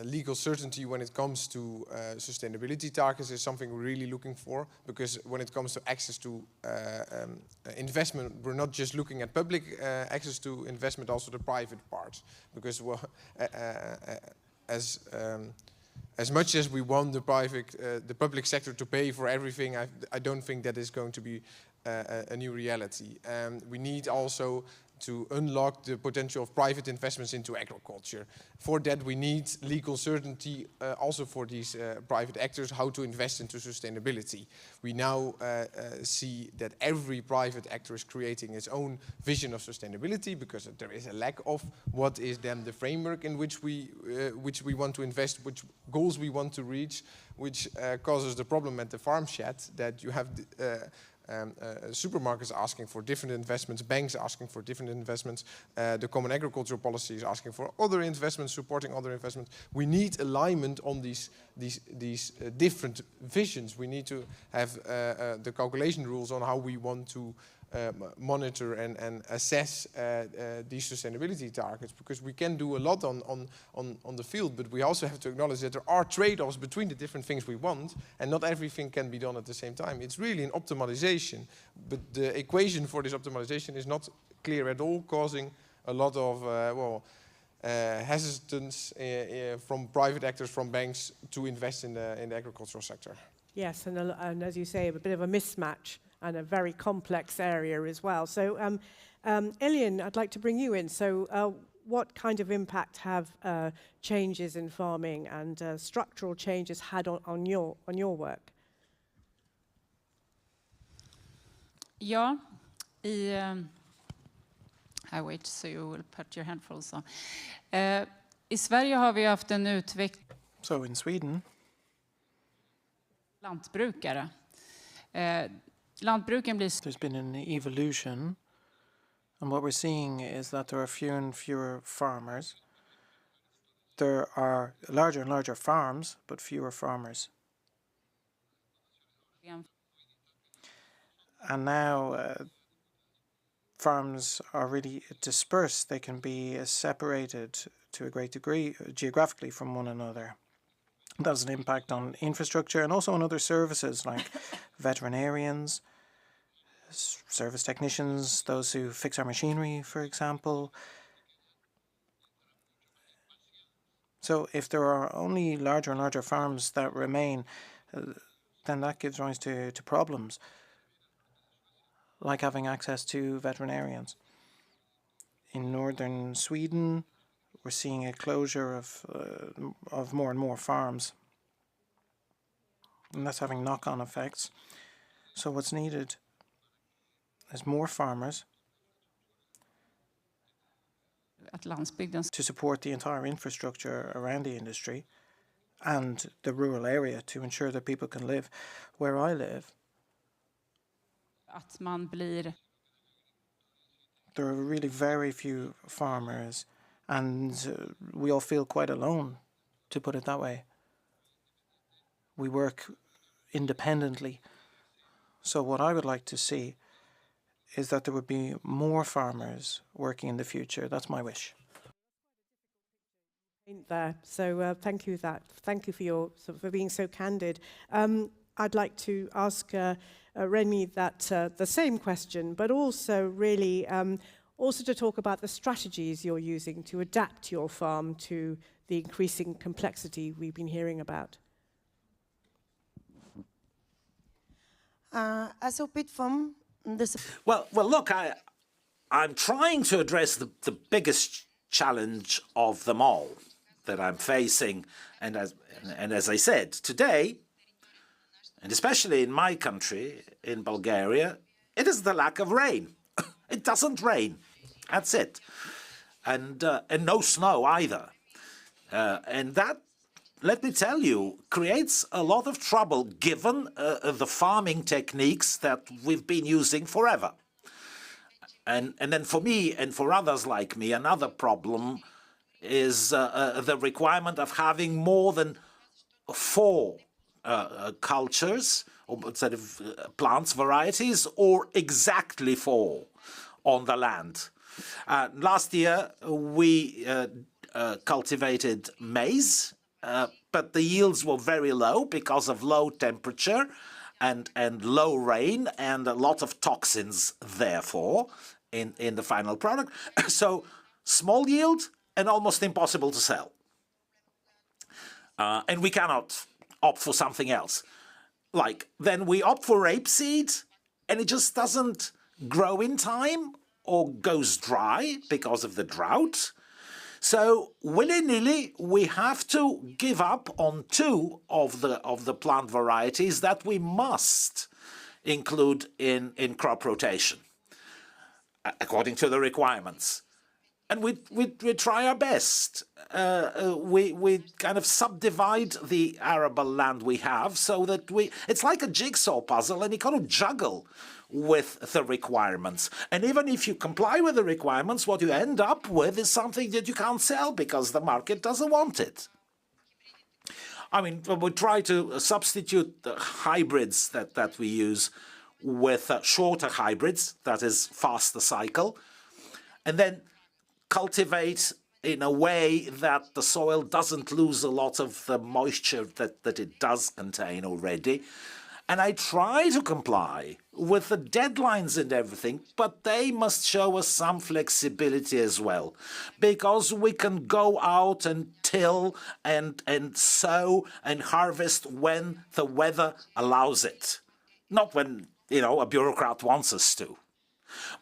legal certainty when it comes to sustainability targets is something we're really looking for, because when it comes to access to investment, we're not just looking at public access to investment, also the private part. Because well, as much as we want the public sector to pay for everything, I don't think that is going to be a new reality. We need also to unlock the potential of private investments into agriculture. For that, we need legal certainty also for these private actors, how to invest into sustainability. We now see that every private actor is creating its own vision of sustainability, because there is a lack of what is then the framework in which we want to invest, which goals we want to reach, which causes the problem at the farm shed, that you have supermarkets asking for different investments, banks asking for different investments, the common agricultural policy is asking for other investments, supporting other investments. We need alignment on these different visions. We need to have the calculation rules on how we want to monitor and assess these sustainability targets, because we can do a lot on the field, but we also have to acknowledge that there are trade-offs between the different things we want, and not everything can be done at the same time. It's really an optimization, but the equation for this optimization is not clear at all, causing a lot of hesitance from private actors, from banks, to invest in the agricultural sector. Yes, and as you say, a bit of a mismatch, and a very complex area as well. So, Ilian, I'd like to bring you in. So, what kind of impact have changes in farming and structural changes had on your work? Ja, I wait so you will put your handfuls on. I Sverige har vi haft en utveckling. So in Sweden, lantbrukare. Lantbruken blir. There's been an evolution, and what we're seeing is that there are fewer and fewer farmers. There are larger and larger farms, but fewer farmers. And now farms are really dispersed. They can be separated to a great degree geographically from one another. That has an impact on infrastructure and also on other services like veterinarians, service technicians, those who fix our machinery, for example. So if there are only larger and larger farms that remain, then that gives rise to problems, like having access to veterinarians. In northern Sweden, we're seeing a closure of more and more farms, and that's having knock-on effects. So what's needed is more farmers to support the entire infrastructure around the industry and the rural area to ensure that people can live. Where I live, there are really very few farmers, and we all feel quite alone, to put it that way. We work independently. So what I would like to see is that there would be more farmers working in the future. That's my wish. There. So thank you for being so candid. I'd like to ask Remy the same question, but also really also to talk about the strategies you're using to adapt your farm to the increasing complexity we've been hearing about. Well, look, I'm trying to address the biggest challenge of them all that I'm facing, and as I said, today, and especially in my country, in Bulgaria, it is the lack of rain. It doesn't rain. That's it. And no snow either. And that, let me tell you, creates a lot of trouble given the farming techniques that we've been using forever. And then for me and for others like me, another problem is the requirement of having more than 4 cultures, or instead of plants, varieties, or exactly 4 on the land. Last year, we cultivated maize, but the yields were very low because of low temperature and low rain and a lot of toxins, therefore, in the final product. So small yield and almost impossible to sell. And we cannot opt for something else. Like, then we opt for rapeseed, and it just doesn't grow in time or goes dry because of the drought. So willy-nilly, we have to give up on 2 of the plant varieties that we must include in crop rotation, according to the requirements. And we try our best. We kind of subdivide the arable land we have so that it's like a jigsaw puzzle, and you kind of juggle with the requirements. And even if you comply with the requirements, what you end up with is something that you can't sell because the market doesn't want it. I mean, we try to substitute the hybrids that we use with shorter hybrids, that is faster cycle, and then cultivate in a way that the soil doesn't lose a lot of the moisture that it does contain already. And I try to comply with the deadlines and everything, but they must show us some flexibility as well, because we can go out and till and sow and harvest when the weather allows it, not when, a bureaucrat wants us to.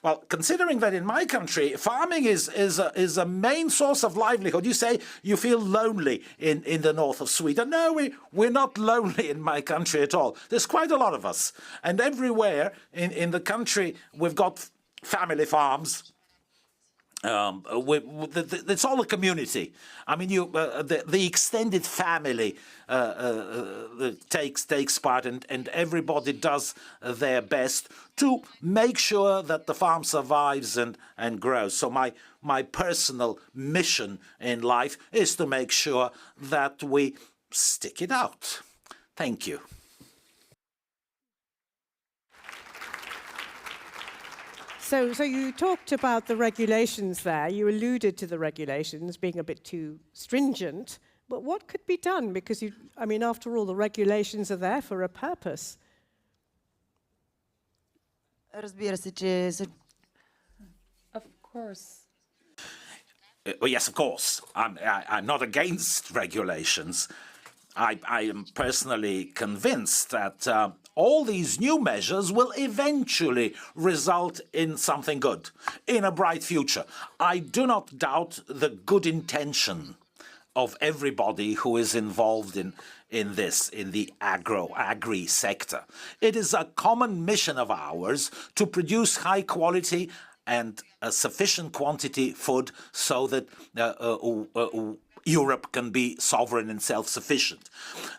Well, considering that in my country, farming is a main source of livelihood. You say you feel lonely in the north of Sweden. No, we're not lonely in my country at all. There's quite a lot of us. And everywhere in the country, we've got family farms. It's all a community. I mean, the extended family takes part, and everybody does their best to make sure that the farm survives and grows. So my personal mission in life is to make sure that we stick it out. Thank you. So you talked about the regulations there. You alluded to the regulations being a bit too stringent. But what could be done? Because, after all, the regulations are there for a purpose. Of course. Well, yes, of course. I'm not against regulations. I am personally convinced that all these new measures will eventually result in something good, in a bright future. I do not doubt the good intention of everybody who is involved in the agri sector. It is a common mission of ours to produce high quality and a sufficient quantity food so that Europe can be sovereign and self-sufficient.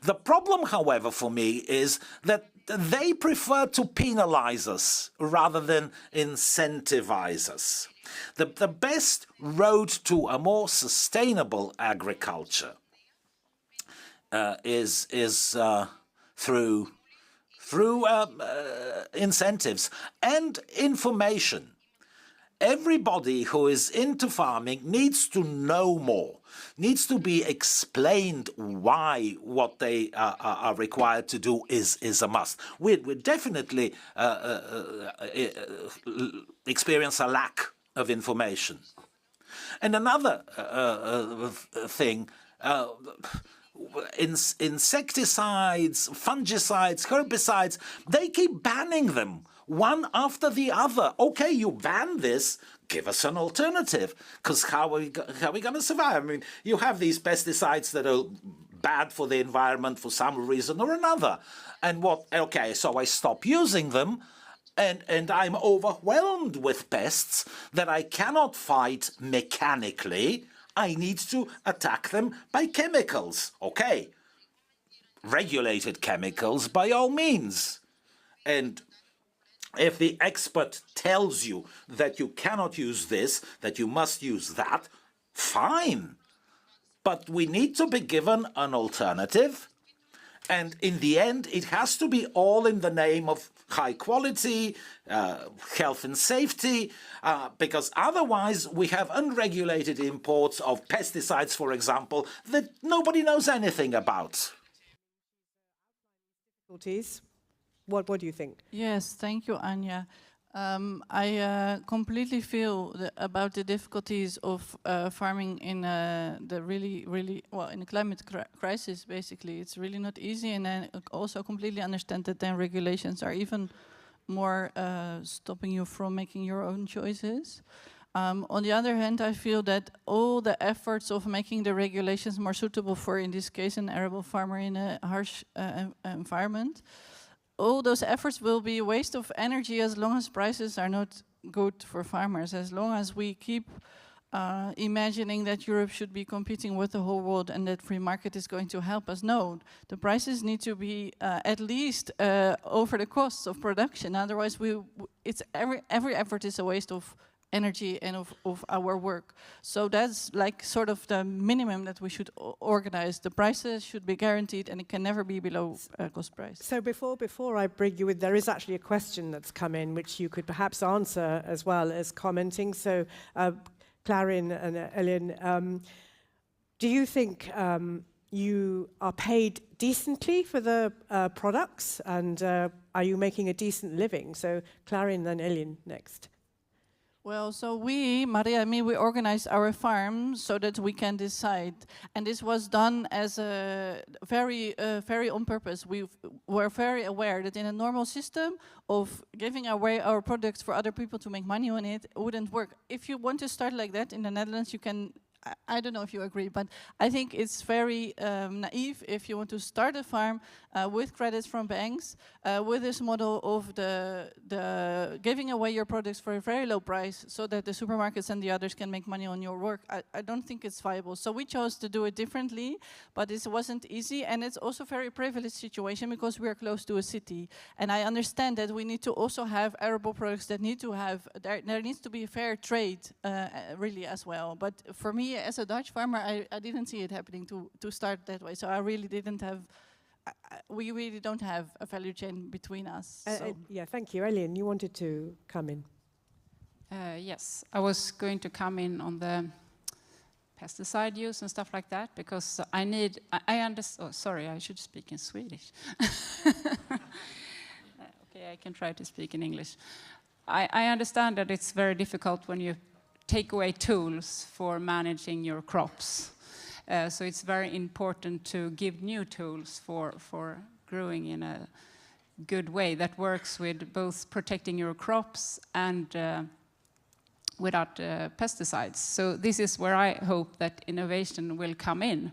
The problem, however, for me is that they prefer to penalize us rather than incentivize us. The best road to a more sustainable agriculture is through incentives and information. Everybody who is into farming needs to know more, needs to be explained why what they are required to do is a must. We definitely experience a lack of information. And another thing, insecticides, fungicides, herbicides, they keep banning them one after the other. Okay, you ban this, give us an alternative, because how are we going to survive? I mean, you have these pesticides that are bad for the environment for some reason or another. And okay, so I stop using them, and I'm overwhelmed with pests that I cannot fight mechanically. I need to attack them by chemicals. Okay, regulated chemicals by all means. And if the expert tells you that you cannot use this, that you must use that, fine. But we need to be given an alternative. And in the end, it has to be all in the name of high quality, health and safety, because otherwise we have unregulated imports of pesticides, for example, that nobody knows anything about. What do you think? Yes, thank you, Anja. I completely feel about the difficulties of farming in the in the climate crisis. Basically, it's really not easy, and I also completely understand that then regulations are even more stopping you from making your own choices. On the other hand, I feel that all the efforts of making the regulations more suitable for, in this case, an arable farmer in a harsh environment, all those efforts will be a waste of energy as long as prices are not good for farmers, as long as we keep imagining that Europe should be competing with the whole world and that free market is going to help us. No, the prices need to be at least over the costs of production. Otherwise, it's every effort is a waste of energy and of our work. So that's like sort of the minimum that we should organize. The prices should be guaranteed and it can never be below cost price. So before I bring you in, there is actually a question that's come in which you could perhaps answer as well as commenting. So Clarin and Ellen, do you think you are paid decently for the products, and are you making a decent living? So Clarin and Ellen next. Well, so Maria and me, we organized our farm so that we can decide. And this was done as a very on purpose. We were very aware that in a normal system of giving away our products for other people to make money on it wouldn't work. If you want to start like that in the Netherlands, you can. I don't know if you agree, but I think it's very naive if you want to start a farm with credits from banks, with this model of the giving away your products for a very low price so that the supermarkets and the others can make money on your work. I don't think it's viable. So we chose to do it differently, but it wasn't easy. And it's also a very privileged situation because we are close to a city. And I understand that we need to also have arable products that need to have, there needs to be fair trade really as well. But for me, as a Dutch farmer, I didn't see it happening to start that way. So I really didn't have, we really don't have a value chain between us. Yeah, thank you. Ellen, you wanted to come in. Yes, I was going to come in on the pesticide use and stuff like that because I understand, oh, sorry, I should speak in Swedish. Okay, I can try to speak in English. I understand that it's very difficult when you take away tools for managing your crops. So it's very important to give new tools for growing in a good way that works with both protecting your crops and without pesticides. So this is where I hope that innovation will come in.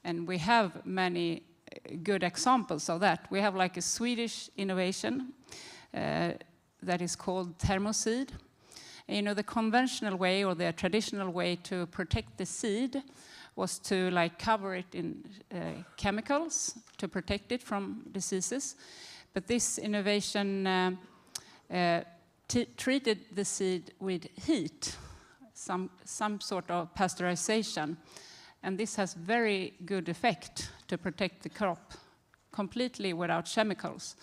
And we have many good examples of that. We have like a Swedish innovation that is called thermoseed. You know, the conventional way or the traditional way to protect the seed was to like cover it in chemicals to protect it from diseases. But this innovation treated the seed with heat, some sort of pasteurization. And this has very good effect to protect the crop completely without chemicals.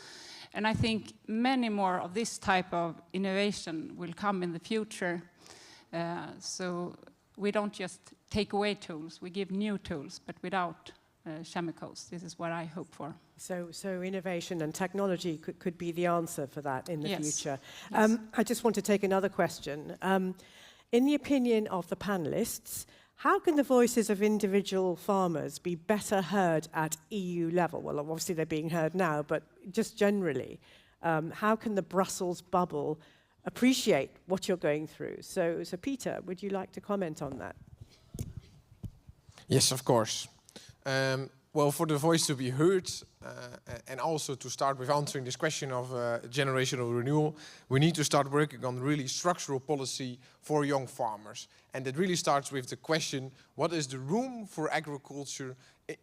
And I think many more of this type of innovation will come in the future. So we don't just take away tools, we give new tools, but without chemicals. This is what I hope for. So innovation and technology could be the answer for that in the future. Yes. I just want to take another question. In the opinion of the panelists, how can the voices of individual farmers be better heard at EU level? Well, obviously they're being heard now, but just generally, how can the Brussels bubble appreciate what you're going through? So Peter, would you like to comment on that? Yes, of course. Well, for the voice to be heard, and also to start with answering this question of generational renewal, we need to start working on really structural policy for young farmers. And that really starts with the question, what is the room for agriculture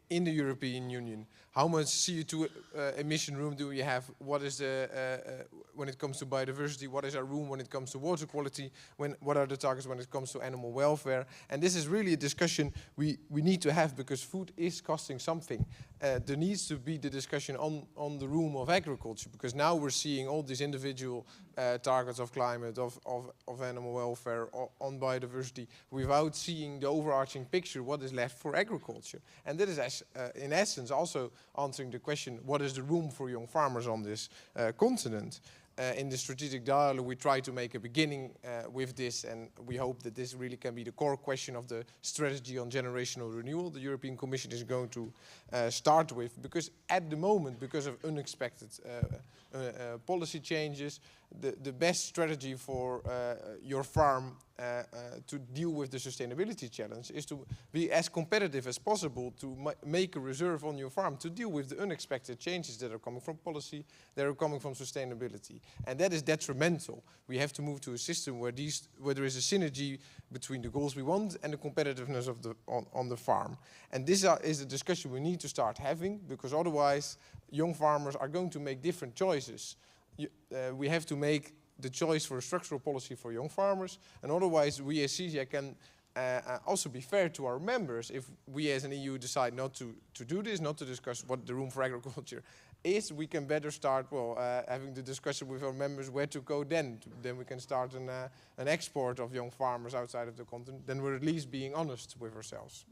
in the European Union? How much CO2 emission room do we have? What is the, when it comes to biodiversity, what is our room when it comes to water quality? What are the targets when it comes to animal welfare? And this is really a discussion we need to have, because food is costing something. There needs to be the discussion on the room of agriculture, because now we're seeing all these individual targets of climate, of animal welfare, on biodiversity, without seeing the overarching picture, what is left for agriculture. And that is, in essence, also answering the question, what is the room for young farmers on this continent? In the strategic dialogue, we try to make a beginning with this, and we hope that this really can be the core question of the strategy on generational renewal the European Commission is going to start with. Because at the moment, because of unexpected policy changes, the best strategy for your farm to deal with the sustainability challenge is to be as competitive as possible, to make a reserve on your farm to deal with the unexpected changes that are coming from policy, that are coming from sustainability. And that is detrimental. We have to move to a system where there is a synergy between the goals we want and the competitiveness of on the farm. And this is a discussion we need to start having, because otherwise young farmers are going to make different choices. We have to make the choice for a structural policy for young farmers, and otherwise we as CESIA can also be fair to our members. If we as an EU decide not to do this, not to discuss what the room for agriculture is, we can better start, well, having the discussion with our members where to go then. Then we can start an export of young farmers outside of the continent. Then we're at least being honest with ourselves.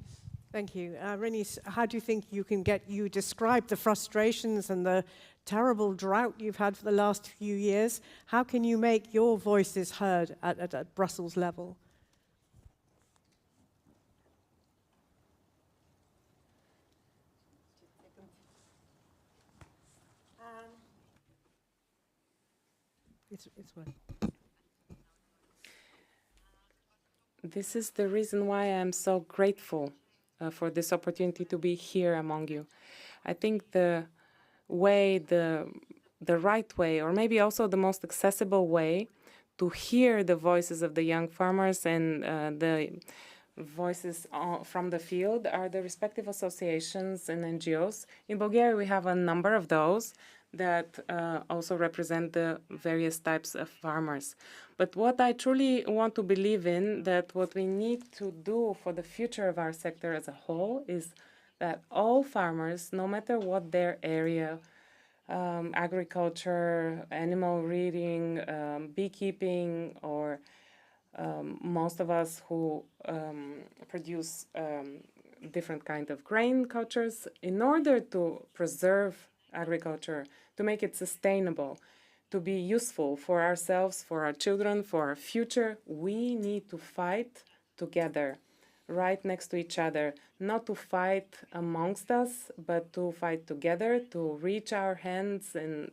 Thank you. Renis, how do you think you describe the frustrations and the terrible drought you've had for the last few years? How can you make your voices heard at Brussels level? It's one. This is the reason why I'm so grateful for this opportunity to be here among you. I think the right way, or maybe also the most accessible way to hear the voices of the young farmers and the voices from the field are the respective associations and NGOs. In Bulgaria, we have a number of those that also represent the various types of farmers. But what I truly want to believe in, that what we need to do for the future of our sector as a whole, is that all farmers, no matter what their area, agriculture, animal breeding, beekeeping, or most of us who produce different kind of grain cultures, in order to preserve agriculture, to make it sustainable, to be useful for ourselves, for our children, for our future, we need to fight together, right next to each other, not to fight amongst us, but to fight together, to reach our hands and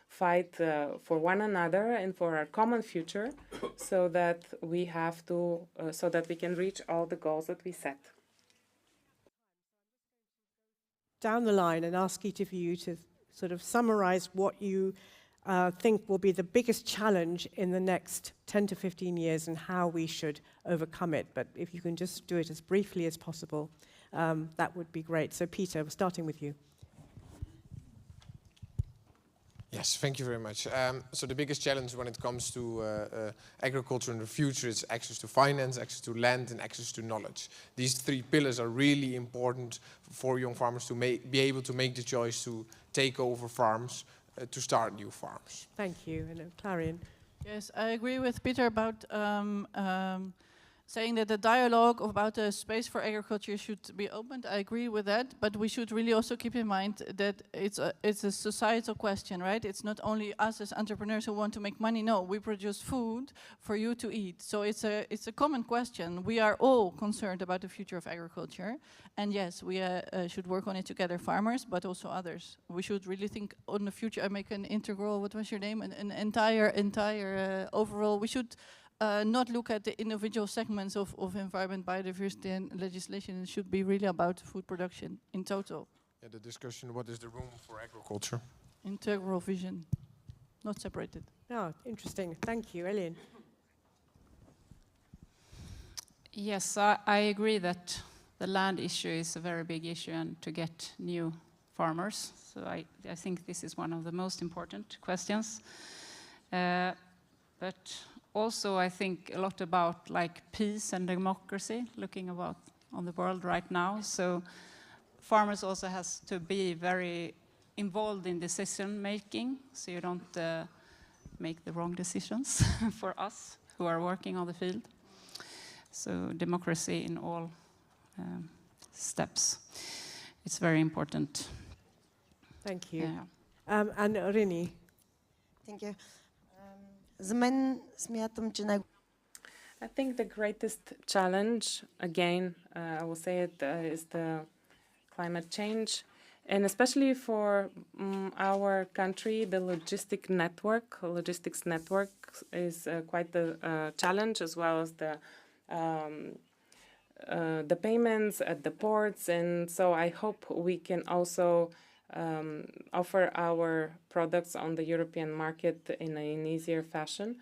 fight for one another and for our common future, so that we can reach all the goals that we set. Down the line and ask each of you to sort of summarize what you think will be the biggest challenge in the next 10 to 15 years and how we should overcome it. But if you can just do it as briefly as possible, that would be great. So Peter, we're starting with you. Yes, thank you very much. So the biggest challenge when it comes to agriculture in the future is access to finance, access to land, and access to knowledge. These three pillars are really important for young farmers to be able to make the choice to take over farms, to start new farms. Thank you. And Clarion. Yes, I agree with Peter about saying that the dialogue about the space for agriculture should be opened. I agree with that, but we should really also keep in mind that it's a societal question, right? It's not only us as entrepreneurs who want to make money. No, we produce food for you to eat. So it's a common question. We are all concerned about the future of agriculture, and yes, we should work on it together, farmers, but also others. We should really think on the future and make an integral. What was your name? An entire overall. We should. Not look at the individual segments of environment, biodiversity and legislation. It should be really about food production in total. Yeah, the discussion, what is the room for agriculture? Integral vision, not separated. Oh, interesting. Thank you, Elian. Yes, I agree that the land issue is a very big issue, and to get new farmers. So I think this is one of the most important questions. But also, I think a lot about like peace and democracy, looking about on the world right now. So farmers also has to be very involved in decision making, so you don't make the wrong decisions for us who are working on the field. So democracy in all steps. It's very important. Thank you. Yeah. And Rini. Thank you. За мен смятам, че I think the greatest challenge, again, I will say it, is the climate change. And especially for our country, the logistics network is quite the challenge, as well as the payments at the ports. And so I hope we can also offer our products on the European market in an easier fashion.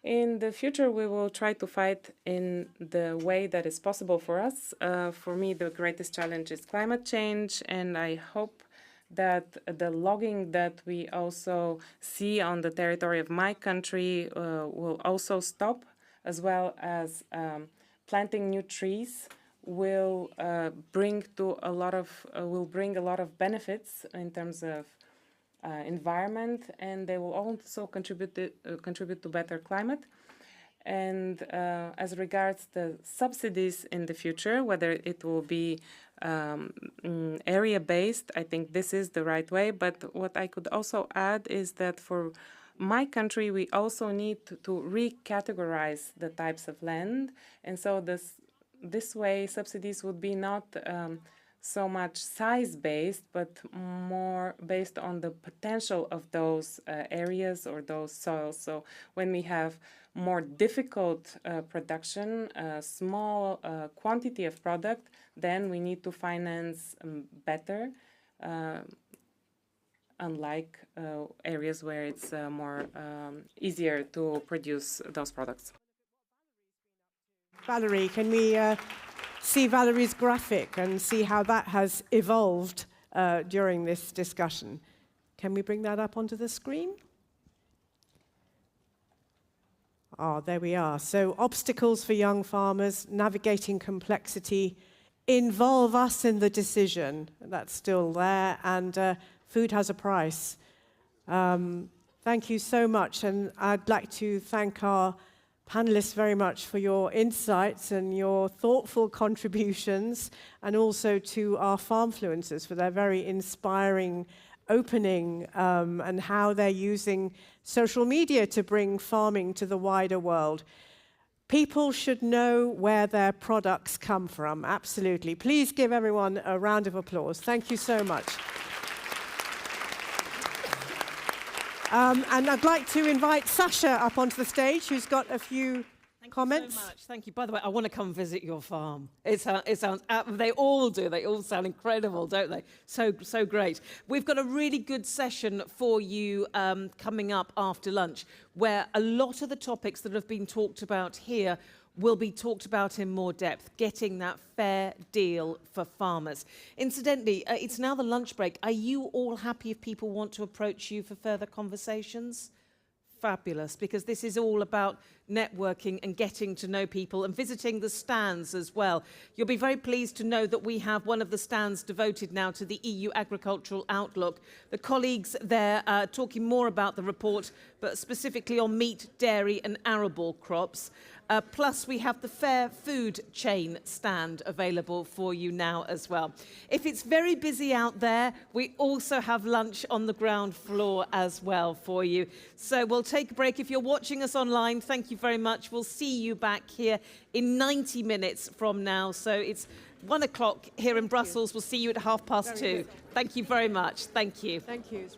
In the future, we will try to fight in the way that is possible for us. For me, the greatest challenge is climate change, and I hope that the logging that we also see on the territory of my country will also stop, as well as planting new trees will bring a lot of benefits in terms of environment, and they will also contribute to better climate. And as regards the subsidies in the future, whether it will be area-based, I think this is the right way. But what I could also add is that for my country, we also need to recategorize the types of land, and so this way subsidies would be not so much size-based, but more based on the potential of those areas or those soils. So when we have more difficult production, small quantity of product, then we need to finance better, unlike areas where it's more easier to produce those products. Valerie, can we see Valerie's graphic and see how that has evolved during this discussion? Can we bring that up onto the screen? Oh, there we are. So obstacles for young farmers, navigating complexity, involve us in the decision. That's still there, and food has a price. Thank you so much, and I'd like to thank our panelists very much for your insights and your thoughtful contributions, and also to our farmfluencers for their very inspiring opening and how they're using social media to bring farming to the wider world. People should know where their products come from, absolutely. Please give everyone a round of applause. Thank you so much. And I'd like to invite Sasha up onto the stage, who's got a few comments. Thank you so much. Thank you. By the way, I want to come visit your farm. It sounds, they all do. They all sound incredible, don't they? So great. We've got a really good session for you coming up after lunch, where a lot of the topics that have been talked about here will be talked about in more depth, getting that fair deal for farmers. Incidentally, it's now the lunch break. Are you all happy if people want to approach you for further conversations? Fabulous, because this is all about networking and getting to know people and visiting the stands as well. You'll be very pleased to know that we have one of the stands devoted now to the EU Agricultural Outlook. The colleagues there are talking more about the report, but specifically on meat, dairy and arable crops. Plus, we have the Fair Food Chain stand available for you now as well. If it's very busy out there, we also have lunch on the ground floor as well for you. So we'll take a break. If you're watching us online, thank you very much. We'll see you back here in 90 minutes from now. So it's 1 o'clock here in Brussels. We'll see you at 2:30. Thank you very much. Thank you. Thank you.